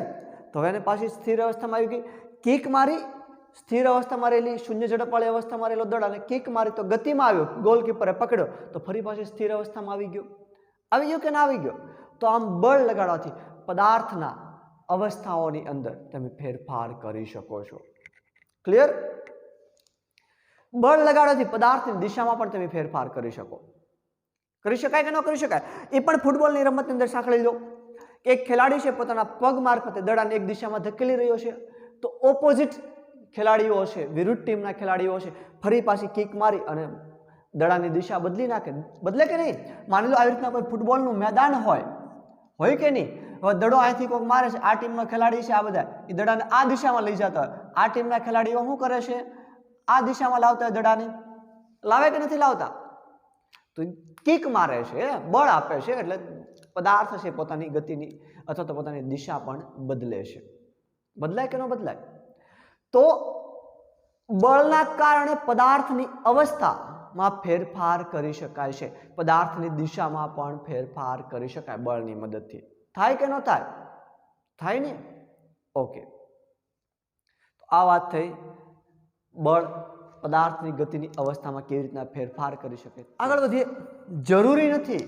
Speaker 1: તો હવે એને પાછી સ્થિર અવસ્થામાં આવી ગઈ, કિક મારી સ્થિર અવસ્થામાં રહેલી શૂન્ય ઝડપવાળી અવસ્થામાં રહેલો દળ અને કિક મારી તો ગતિમાં આવ્યો, ગોલકીપરે પકડ્યો તો ફરી પાછી સ્થિર અવસ્થામાં આવી ગયો કે ના આવી ગયો? તો આમ બળ લગાડવાથી પદાર્થના અવસ્થાઓની અંદર તમે ફેરફાર કરી શકો છો. ક્લિયર? બળ લગાડવાથી પદાર્થની દિશામાં પણ તમે ફેરફાર કરી શકો. કરી શકાય કે ન કરી શકાય? એ પણ ફૂટબોલની રમતની અંદર સાંકળી લો કે એક ખેલાડી છે પોતાના પગ મારફતે દડાને એક દિશામાં ધકેલી રહ્યો છે, તો ઓપોઝિટ ખેલાડીઓ છે, વિરુદ્ધ ટીમના ખેલાડીઓ છે, ફરી પાછી કિક મારી અને દડાની દિશા બદલી નાખે. બદલે કે નહીં? માની લો આવી રીતના કોઈ ફૂટબોલનું મેદાન હોય કે નહીં? હવે દડો અહીંથી કોઈક મારે છે, આ ટીમનો ખેલાડી છે, આ બધા એ દડાને આ દિશામાં લઈ જતા હોય, આ ટીમના ખેલાડીઓ શું કરે છે? આ દિશામાં લાવતા હોય દડાને. લાવે કે નથી લાવતા? તો કિક મારે છે, બળ આપે છે, એટલે પદાર્થ છે પોતાની ગતિની અથવા તો પોતાની દિશા પણ બદલે છે. બદલાય કે ન બદલાય? તો બળના કારણે પદાર્થની અવસ્થામાં ફેરફાર કરી શકાય છે, પદાર્થની દિશામાં પણ ફેરફાર કરી શકાય બળની મદદથી. થાય કે ન થાય? થાય ને? ઓકે, તો આ વાત થઈ બળ પદાર્થની ગતિની અવસ્થામાં કેવી રીતના ફેરફાર કરી શકે. આગળ વધીએ. જરૂરી નથી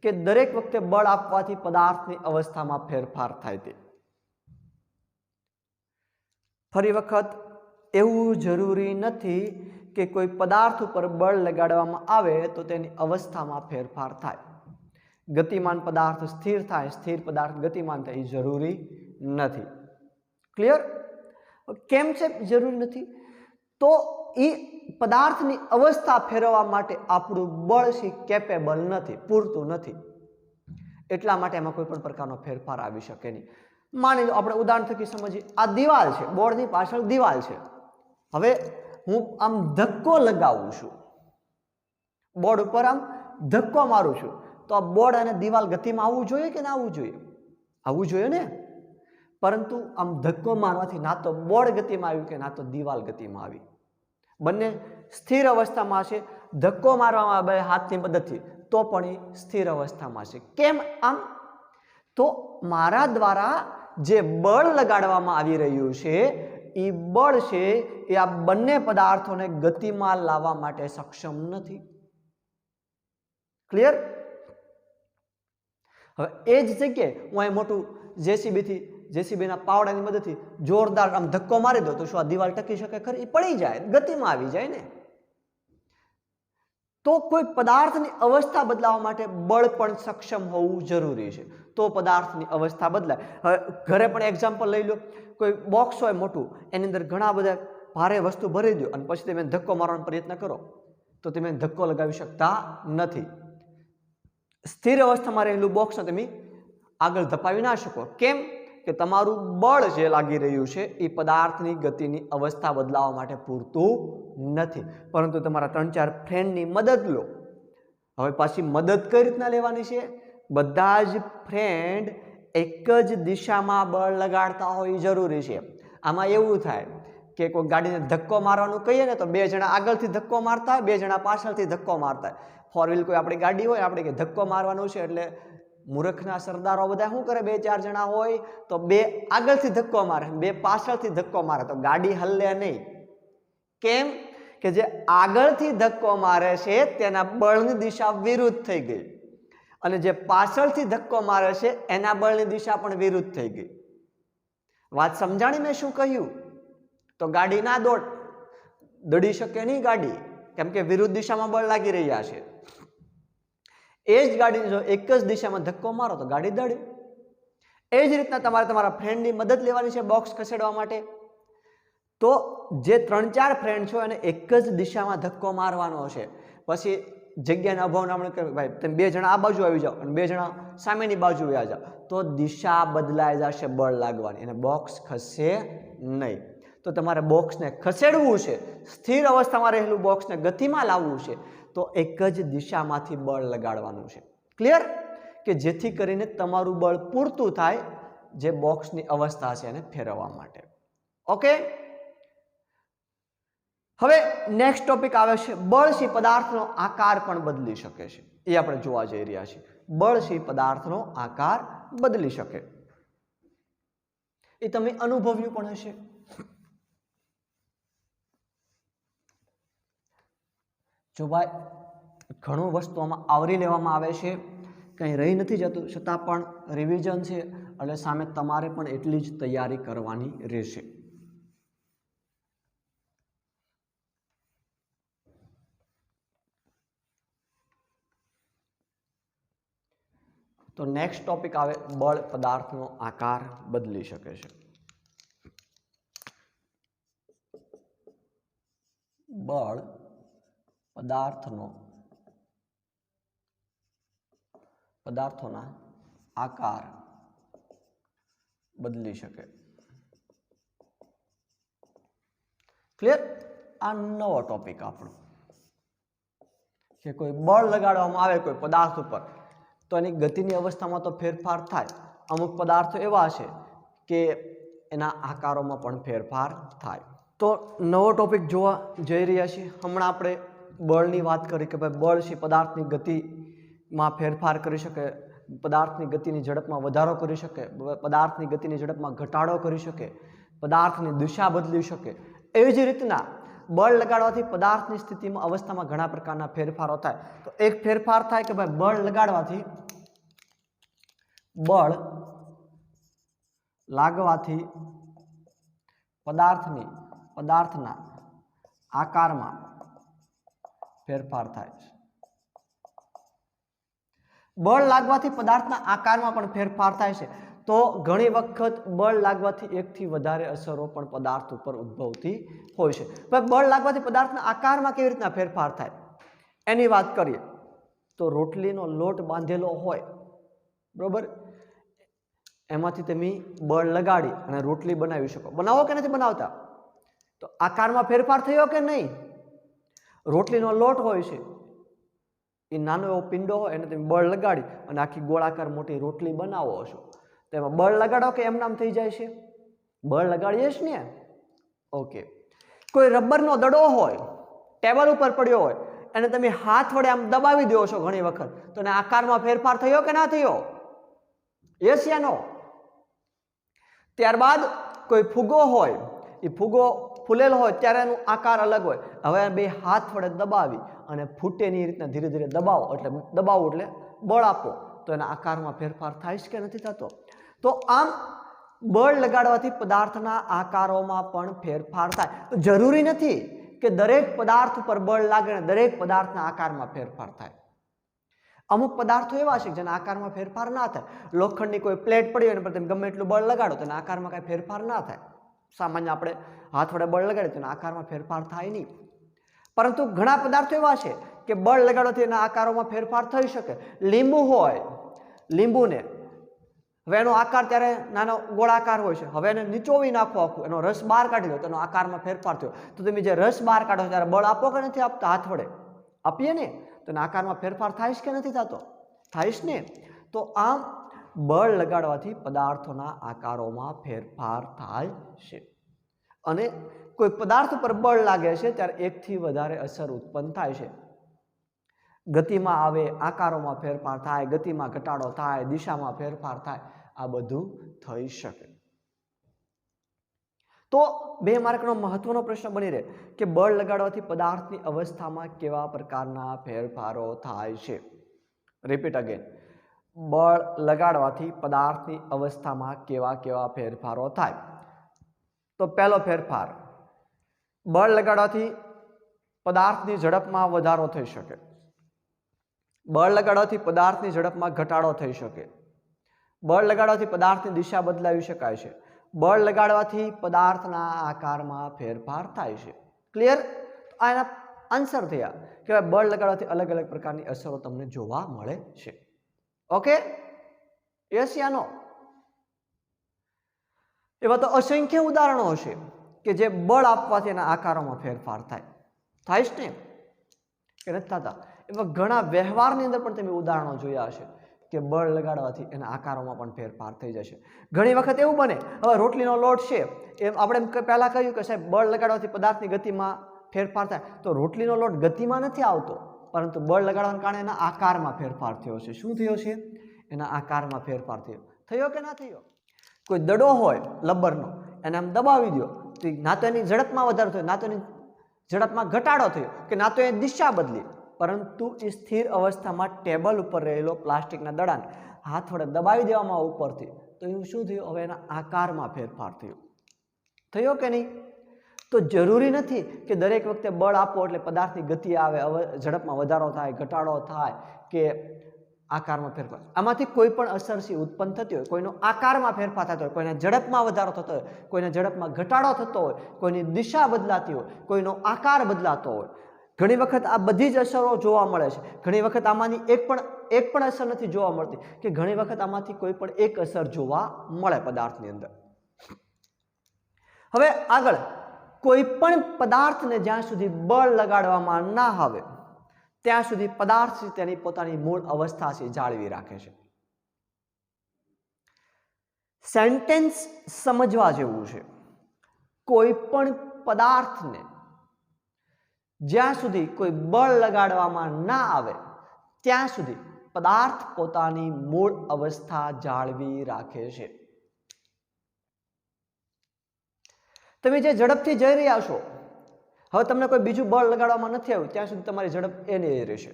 Speaker 1: કે દરેક વખતે બળ આપવાથી પદાર્થની અવસ્થામાં ફેરફાર થાય તે. ફરી વખત, એવું જરૂરી નથી કે કોઈ પદાર્થ ઉપર બળ લગાડવામાં આવે તો તેની અવસ્થામાં ફેરફાર થાય. ગતિમાન પદાર્થ સ્થિર થાય, સ્થિર પદાર્થ ગતિમાન થાય, એ જરૂરી નથી. ક્લિયર? કેમ છે જરૂરી નથી? તો એ પદાર્થની અવસ્થા ફેરવવા માટે આપણું બળ છે કેપેબલ નથી, પૂરતું નથી. એટલા માટે એમાં કોઈ પણ પ્રકારનો ફેરફાર આવી શકે નહીં. માની લો આપણે ઉદાહરણ થકી સમજીએ, આ દિવાલ છે, બોર્ડની પાછળ દિવાલ છે. હવે હું આમ ધક્કો લગાવું છું, બોર્ડ ઉપર આમ ધક્કો મારું છું, તો આ બોર્ડ અને દિવાલ ગતિમાં આવવું જોઈએ કે ના આવવું જોઈએ? આવવું જોઈએ ને. પરંતુ આમ ધક્કો મારવાથી ના તો બોર્ડ ગતિમાં આવ્યું કે ના તો દિવાલ ગતિમાં આવી. બંને સ્થિર અવસ્થામાં છે. ધક્કો મારવામાં આવે હાથની મદદથી તો પણ એ સ્થિર અવસ્થામાં છે. કેમ આમ? તો મારા દ્વારા જે બળ લગાડવામાં આવી રહ્યું છે એ બળ છે એ આ બંને પદાર્થોને ગતિમાં લાવવા માટે સક્ષમ નથી. ક્લિયર? હવે એ જ જગ્યાએ હું અહીં મોટું જેસીબીના પાવડાની મદદથી જોરદાર આમ ધક્કો મારી દો તો શું આ દિવાલ ટકી શકે ખરી? પડી જાય, ગતિમાં આવી જાય ને. તો કોઈ પદાર્થની અવસ્થા બદલાવવા માટે બળ પણ સક્ષમ હોવું જરૂરી છે, તો પદાર્થની અવસ્થા બદલાય. હવે ઘરે પણ એક્ઝામ્પલ લઈ લો, કોઈ બોક્સ હોય મોટું, એની અંદર ઘણા બધા ભારે વસ્તુ ભરી દો અને પછી તમે ધક્કો મારવાનો પ્રયત્ન કરો તો તમે ધક્કો લગાવી શકતા નથી. સ્થિર અવસ્થામાં રહેલું બોક્સને તમે આગળ ધપાવી ના શકો. કેમ? કે તમારું બળ જે લાગી રહ્યું છે એ પદાર્થની ગતિની અવસ્થા બદલાવવા માટે પૂરતું નથી. પરંતુ તમારા 3-4 ફ્રેન્ડની મદદ લો. હવે પાછી મદદ કઈ રીતના લેવાની છે? બધા જ ફ્રેન્ડ એક જ દિશામાં બળ લગાડતા હોય જરૂરી છે. આમાં એવું થાય કે કોઈ ગાડીને ધક્કો મારવાનું કહીએ ને તો 2 જણા આગળથી ધક્કો મારતા હોય, 2 જણા પાછળથી ધક્કો મારતા હોય. 4 વ્હીલ કોઈ આપણી ગાડી હોય, આપણે કે ધક્કો મારવાનું છે એટલે મૂર્ખના સરદારો બધા શું કરે? 2-4 જણા હોય તો 2 આગળથી ધક્કો મારે, 2 પાછળથી ધક્કો મારે તો ગાડી હલે નહીં. કેમ? કે જે આગળથી ધક્કો મારે છે તેના બળની દિશા વિરુદ્ધ થઈ ગઈ અને જે પાછળથી ધક્કો મારે છે એના બળની દિશા પણ વિરુદ્ધ થઈ ગઈ. વાત સમજાણી મેં શું કહ્યું? તો ગાડી ના દોડી શકે નહીં ગાડી, કેમ કે વિરુદ્ધ દિશામાં બળ લાગી રહ્યા છે. એ જ ગાડીને જો એક જ દિશામાં ધક્કો મારો તો ગાડી દડે. એ જ રીતના તમારે તમારા ફ્રેન્ડની મદદ લેવાની છે બોક્સ ખસેડવા માટે. તો જે 3-4 ફ્રેન્ડ છો એને એક જ દિશામાં ધક્કો મારવાનો છે. પછી જગ્યાના અભાવના આપણે કહે ભાઈ તમે 2 જણા આ બાજુ આવી જાઓ અને 2 જણા સામેની બાજુ આવી જાઓ તો દિશા બદલાઈ જશે બળ લાગવાની અને બોક્સ ખસશે નહીં. તો તમારે બોક્સને ખસેડવું છે, સ્થિર અવસ્થામાં રહેલું બોક્સને ગતિમાં લાવવું છે તો એક જ દિશામાંથી બળ લગાડવાનું છે. ક્લિયર? કે જેથી કરીને તમારું બળ પૂરતું થાય જે બોક્સની અવસ્થા છે એને ફેરવવા માટે. ઓકે, હવે નેક્સ્ટ ટોપિક આવે છે બળશી પદાર્થનો આકાર પણ બદલી શકે છે. એ આપણે જોવા જઈ રહ્યા છીએ. બળશી પદાર્થનો આકાર બદલી શકે એ તમે અનુભવ્યું પણ હશે. જો ભાઈ ઘણું વસ્તુ આમાં આવરી લેવામાં આવે છે, કંઈ રહી નથી જતું, છતાં પણ રિવિઝન છે એટલે સામે તમારે પણ એટલી જ તૈયારી કરવાની રહેશે. તો નેક્સ્ટ ટોપિક આવે બળ પદાર્થનો આકાર બદલી શકે છે. બળ પદાર્થોના આકાર બદલી શકે. ક્લિયર? આ નવો ટોપિક આપણો કે કોઈ બળ લગાડવામાં આવે કોઈ પદાર્થ ઉપર તો એની ગતિની અવસ્થામાં તો ફેરફાર થાય. અમુક પદાર્થો એવા છે કે એના આકારોમાં પણ ફેરફાર થાય. તો નવો ટોપિક જોવા જઈ રહ્યા છીએ. હમણાં આપણે બળની વાત કરી કે ભાઈ બળ છે પદાર્થની ગતિમાં ફેરફાર કરી શકે, પદાર્થની ગતિની ઝડપમાં વધારો કરી શકે, પદાર્થની ગતિની ઝડપમાં ઘટાડો કરી શકે, પદાર્થની દિશા બદલી શકે. એવી જ રીતના બળ લગાડવાથી પદાર્થની સ્થિતિમાં અવસ્થામાં ઘણા પ્રકારના ફેરફારો થાય. તો એક ફેરફાર થાય કે ભાઈ બળ લગાડવાથી બળ લાગવાથી પદાર્થના આકારમાં ફેરફાર થાય છે. બળ લાગવાથી પદાર્થના આકારમાં પણ ફેરફાર થાય છે. તો ઘણી વખત બળ લાગવાથી એકથી વધારે અસરો પણ પદાર્થ ઉપર ઉદ્ભવતી હોય છે. પણ બળ લાગવાથી પદાર્થના આકારમાં કેવી રીતના ફેરફાર થાય એની વાત કરીએ તો રોટલીનો લોટ બાંધેલો હોય, બરોબર, એમાંથી તમે બળ લગાડી અને રોટલી બનાવી શકો. બનાવો કે નથી બનાવતા? તો આકારમાં ફેરફાર થયો કે નહીં? રોટલીનો લોટ હોય છે, એ નાનો એવો પિંડો હોય એને તમે બળ લગાડી અને આખી ગોળાકાર મોટી રોટલી બનાવો છો. તો એમાં બળ લગાડો કે એમ નામ થઈ જાય છે? બળ લગાડીએ જ ને. ઓકે. કોઈ રબરનો દડો હોય, ટેબલ ઉપર પડ્યો હોય, એને તમે હાથ વડે આમ દબાવી દો છો ઘણી વખત, તો એને આકારમાં ફેરફાર થયો કે ના થયો? યસ યા નો? ત્યારબાદ કોઈ ફુગ્ગો હોય, એ ફુગ્ગો ફૂલેલો હોય ત્યારે એનો આકાર અલગ હોય. હવે બે હાથ વડે દબાવી અને ફૂટે ની રીતના ધીરે ધીરે દબાવો, એટલે દબાવો એટલે બળ આપો, તો એના આકારમાં ફેરફાર થાય છે કે નથી થતો? તો આમ બળ લગાડવાથી પદાર્થના આકારોમાં પણ ફેરફાર થાય. તો જરૂરી નથી કે દરેક પદાર્થ ઉપર બળ લાગે અને દરેક પદાર્થના આકારમાં ફેરફાર થાય. અમુક પદાર્થો એવા છે જેના આકારમાં ફેરફાર ના થાય. લોખંડની કોઈ પ્લેટ પડી હોય અને તમે ગમે એટલું બળ લગાડો તો એના આકારમાં કાંઈ ફેરફાર ના થાય. સામાન્ય આપણે હાથ વડે બળ લગાડીએ તો એના આકારમાં ફેરફાર થાય નહીં. પરંતુ ઘણા પદાર્થો એવા છે કે બળ લગાડવાથી એના આકારોમાં ફેરફાર થઈ શકે. લીંબુ હોય, લીંબુને હવે એનો આકાર ત્યારે નાનો ગોળાકાર હોય છે, હવે એને નીચોવી નાખો આખું, એનો રસ બહાર કાઢી દો તો એનો આકારમાં ફેરફાર થયો. તો તમે જે રસ બહાર કાઢો ત્યારે બળ આપો કે નથી આપતા? હાથ વડે આપીએ ને, તો એના આકારમાં ફેરફાર થાય છે કે નથી થતો? થાય છે ને. તો આમ બળ લગાડવાથી પદાર્થોના આકારોમાં ફેરફાર થાય છે. અને કોઈ પદાર્થ ઉપર બળ લાગે છે ત્યારે એકથી વધારે અસર ઉત્પન્ન થાય છે. ગતિમાં આવે, આકારોમાં ફેરફાર થાય, ગતિમાં ઘટાડો થાય, દિશામાં ફેરફાર થાય, આ બધું થઈ શકે. તો 2 માર્કનો મહત્વનો પ્રશ્ન બની રહે કે બળ લગાડવાથી પદાર્થની અવસ્થામાં કેવા પ્રકારના ફેરફારો થાય છે. Repeat again. બળ લગાડવાથી પદાર્થની અવસ્થામાં કેવા કેવા ફેરફારો થાય? તો પહેલો ફેરફાર, બળ લગાડવાથી પદાર્થની ઝડપમાં વધારો થઈ શકે, બળ લગાડવાથી પદાર્થની ઝડપમાં ઘટાડો થઈ શકે, બળ લગાડવાથી પદાર્થની દિશા બદલાવી શકાય છે, બળ લગાડવાથી પદાર્થના આકારમાં ફેરફાર થાય છે. ક્લિયર? આ એના આન્સર થયા કે બળ લગાડવાથી અલગ અલગ પ્રકારની અસરો તમને જોવા મળે છે. ઓકે? યસ યા નો? એવા તો અસંખ્ય ઉદાહરણો છે કે જે બળ આપવાથી એના આકારોમાં ફેરફાર થાય. થાય જ ને કે નથી થતા? એવા ઘણા વ્યવહારની અંદર પણ તમે ઉદાહરણો જોયા હશે કે બળ લગાડવાથી એના આકારોમાં પણ ફેરફાર થઈ જશે. ઘણી વખત એવું બને, હવે રોટલીનો લોટ છે એમ આપણે પહેલા કહ્યું કે સાહેબ બળ લગાડવાથી પદાર્થની ગતિમાં ફેરફાર થાય, તો રોટલીનો લોટ ગતિમાં નથી આવતો, પરંતુ બળ લગાડવાના કારણે એના આકારમાં ફેરફાર થયો છે. શું થયો છે? એના આકારમાં ફેરફાર થયો. થયો કે ના થયો? કોઈ દડો હોય લબરનો, એને આમ દબાવી દો તો ના તો એની ઝડપમાં વધારો થયો, ના તો એની ઝડપમાં ઘટાડો થયો કે ના તો એ દિશા બદલી, પરંતુ એ સ્થિર અવસ્થામાં ટેબલ ઉપર રહેલો પ્લાસ્ટિકના દડાને હાથ વડે દબાવી દેવામાં ઉપરથી, તો એવું શું થયું? હવે એના આકારમાં ફેરફાર થયો કે નહીં? તો જરૂરી નથી કે દરેક વખતે બળ આપો એટલે પદાર્થની ગતિ આવે, ઝડપમાં વધારો થાય, ઘટાડો થાય કે આકારમાં ફેરફાર. આમાંથી કોઈ પણ અસર ઉત્પન્ન થતી હોય, કોઈનો આકારમાં ફેરફાર થતો હોય, કોઈના ઝડપમાં વધારો થતો હોય, કોઈના ઝડપમાં ઘટાડો થતો હોય, કોઈની દિશા બદલાતી હોય, કોઈનો આકાર બદલાતો હોય, ઘણી વખત આ બધી જ અસરો જોવા મળે છે. ઘણી વખત આમાંની એક પણ અસર નથી જોવા મળતી, કે ઘણી વખત આમાંથી કોઈ પણ એક અસર જોવા મળે પદાર્થની અંદર. હવે આગળ, કોઈ પણ પદાર્થને જ્યાં સુધી બળ લગાડવામાં ના આવે ત્યાં સુધી પદાર્થ તેની પોતાની મૂળ અવસ્થા છે જાળવી રાખે છે. સેન્ટેન્સ સમજવા જેવું છે. કોઈ પણ પદાર્થને જ્યાં સુધી કોઈ બળ લગાડવામાં ના આવે ત્યાં સુધી પદાર્થ પોતાની મૂળ અવસ્થા જાળવી રાખે છે. તમે જે ઝડપથી જઈ રહ્યા છો, હવે તમને કોઈ બીજું બળ લગાડવામાં નથી આવ્યું ત્યાં સુધી તમારી ઝડપ એની રહેશે.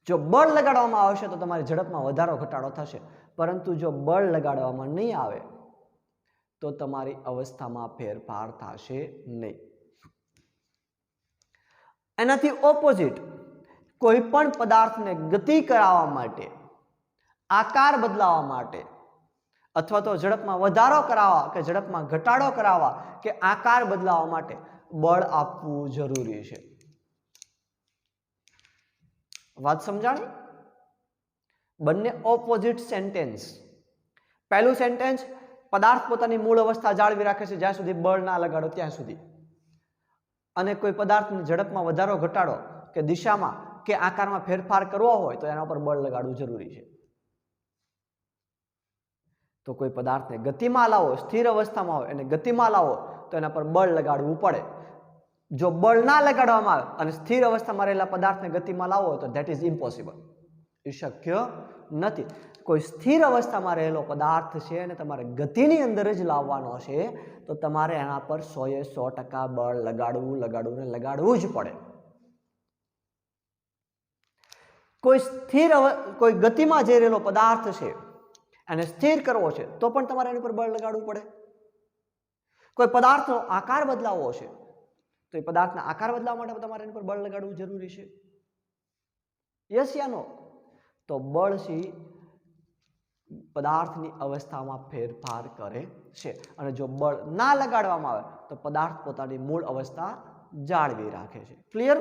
Speaker 1: જો બળ લગાડવામાં આવશે તો તમારી ઝડપમાં વધારો ઘટાડો થશે, પરંતુ જો બળ લગાડવામાં નહીં આવે તો તમારી અવસ્થામાં ફેરફાર થશે નહીં. એનાથી ઓપોઝિટ, કોઈ પણ પદાર્થને ગતિ કરાવવા માટે, આકાર બદલાવવા માટે, અથવા તો ઝડપમાં વધારો કરાવવા કે ઝડપમાં ઘટાડો કરાવવા કે આકાર બદલાવવા માટે બળ આપવું જરૂરી છે. વાત સમજાણી? બંને ઓપોઝિટ સેન્ટેન્સ. પહેલું સેન્ટેન્સ, પદાર્થ પોતાની મૂળ અવસ્થા જાળવી રાખે છે જ્યાં સુધી બળ ના લગાડો ત્યાં સુધી, અને કોઈ પદાર્થની ઝડપમાં વધારો ઘટાડો કે દિશામાં કે આકારમાં ફેરફાર કરવો હોય તો એના પર બળ લગાડવું જરૂરી છે. તો કોઈ પદાર્થને ગતિમાં લાવો, સ્થિર અવસ્થામાં હોય એને ગતિમાં લાવો તો એના પર બળ લગાડવું પડે. જો બળ ના લગાડવામાં આવે અને સ્થિર અવસ્થામાં રહેલા પદાર્થને ગતિમાં લાવવો હોય તો ધેટ ઇઝ ઇમ્પોસિબલ. એ શક્ય નથી. કોઈ સ્થિર અવસ્થામાં રહેલો પદાર્થ છે અને તમારે ગતિની અંદર જ લાવવાનો છે તો તમારે એના પર 100% બળ લગાડવું જ પડે. કોઈ ગતિમાં જઈ રહેલો પદાર્થ છે એને સ્થિર કરવો છે તો પણ તમારે એની પર બળ લગાડવું પડે. કોઈ પદાર્થનો આકાર બદલાવવો છે તો એ પદાર્થના આકાર બદલાવવા માટે તમારે એની પર બળ લગાડવું જરૂરી છે. યસ યા નો? તો બળ પદાર્થની અવસ્થામાં ફેરફાર કરે છે, અને જો બળ ના લગાડવામાં આવે તો પદાર્થ પોતાની મૂળ અવસ્થા જાળવી રાખે છે. ક્લિયર?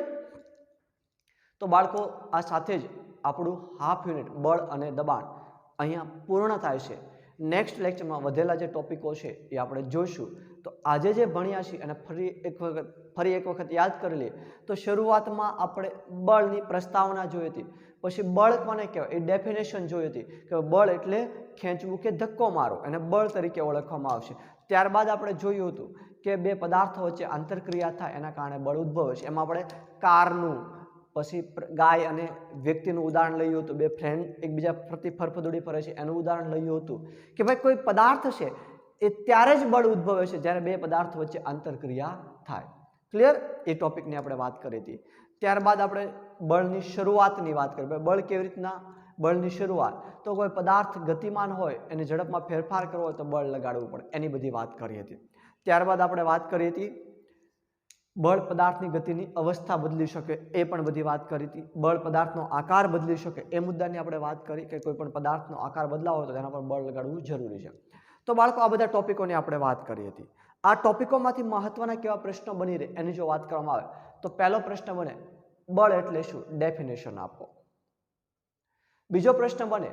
Speaker 1: તો બાળકો, આ સાથે જ આપણું હાફ યુનિટ બળ અને દબાણ અહીંયા પૂર્ણ થાય છે. નેક્સ્ટ લેક્ચરમાં વધેલા જે ટોપિકો છે એ આપણે જોઈશું. તો આજે જે ભણ્યા છીએ અને ફરી એક વખત યાદ કરી લઈએ તો શરૂઆતમાં આપણે બળની પ્રસ્તાવના જોઈ હતી, પછી બળ કોને કહેવાય એ ડેફિનેશન જોઈ હતી કે બળ એટલે ખેંચવું કે ધક્કો મારો, એને બળ તરીકે ઓળખવામાં આવશે. ત્યારબાદ આપણે જોયું હતું કે બે પદાર્થો વચ્ચે આંતરક્રિયા થાય એના કારણે બળ ઉદ્ભવે છે. એમાં આપણે કારનું, પછી ગાય અને વ્યક્તિનું ઉદાહરણ લયું હતું, બે ફ્રેન્ડ એકબીજા પ્રતિ ફરફદોડી ફરે છે એનું ઉદાહરણ લયું હતું કે ભાઈ કોઈ પદાર્થ છે એ ત્યારે જ બળ ઉદ્ભવે છે જ્યારે બે પદાર્થ વચ્ચે આંતરક્રિયા થાય. ક્લિયર? એ ટોપિકની આપણે વાત કરી હતી. ત્યારબાદ આપણે બળની શરૂઆતની વાત કરી. બળ કેવી રીતના? બળની શરૂઆત તો કોઈ પદાર્થ ગતિમાન હોય એની ઝડપમાં ફેરફાર કરવો હોય તો બળ લગાડવું પડે, એની બધી વાત કરી હતી. ત્યારબાદ આપણે વાત કરી હતી બળ પદાર્થની ગતિની અવસ્થા બદલી શકે, એ પણ બધી વાત કરી હતી. બળ પદાર્થનો આકાર બદલી શકે એ મુદ્દાની આપણે વાત કરી કે કોઈ પણ પદાર્થનો આકાર બદલાવો હોય તો તેના પર બળ લગાડવું જરૂરી છે. તો બાળકો, આ બધા ટોપિકોની આપણે વાત કરી હતી. આ ટોપિકોમાંથી મહત્વના કેવા પ્રશ્નો બની રહે એની જો વાત કરવામાં આવે તો પહેલો પ્રશ્ન બને બળ એટલે શું? ડેફિનેશન આપો. બીજો પ્રશ્ન બને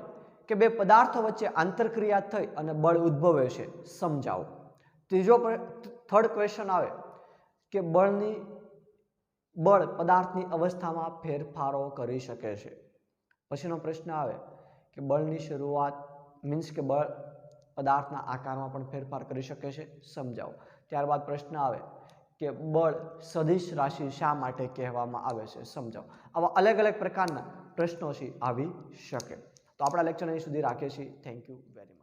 Speaker 1: કે બે પદાર્થો વચ્ચે આંતરક્રિયા થઈ અને બળ ઉદ્ભવે છે, સમજાવો. થર્ડ ક્વેશ્ચન આવે કે બળ પદાર્થની અવસ્થામાં ફેરફારો કરી શકે છે. પછીનો પ્રશ્ન આવે કે બળની શરૂઆત મીન્સ કે બળ પદાર્થના આકારમાં પણ ફેરફાર કરી શકે છે, સમજાવો. ત્યારબાદ પ્રશ્ન આવે કે બળ સદિશ રાશિ શા માટે કહેવામાં આવે છે, સમજાવો. આવા અલગ અલગ પ્રકારના પ્રશ્નો છે આવી શકે. તો આપણા લેક્ચર અહીં સુધી રાખીએ છીએ. Thank you very much.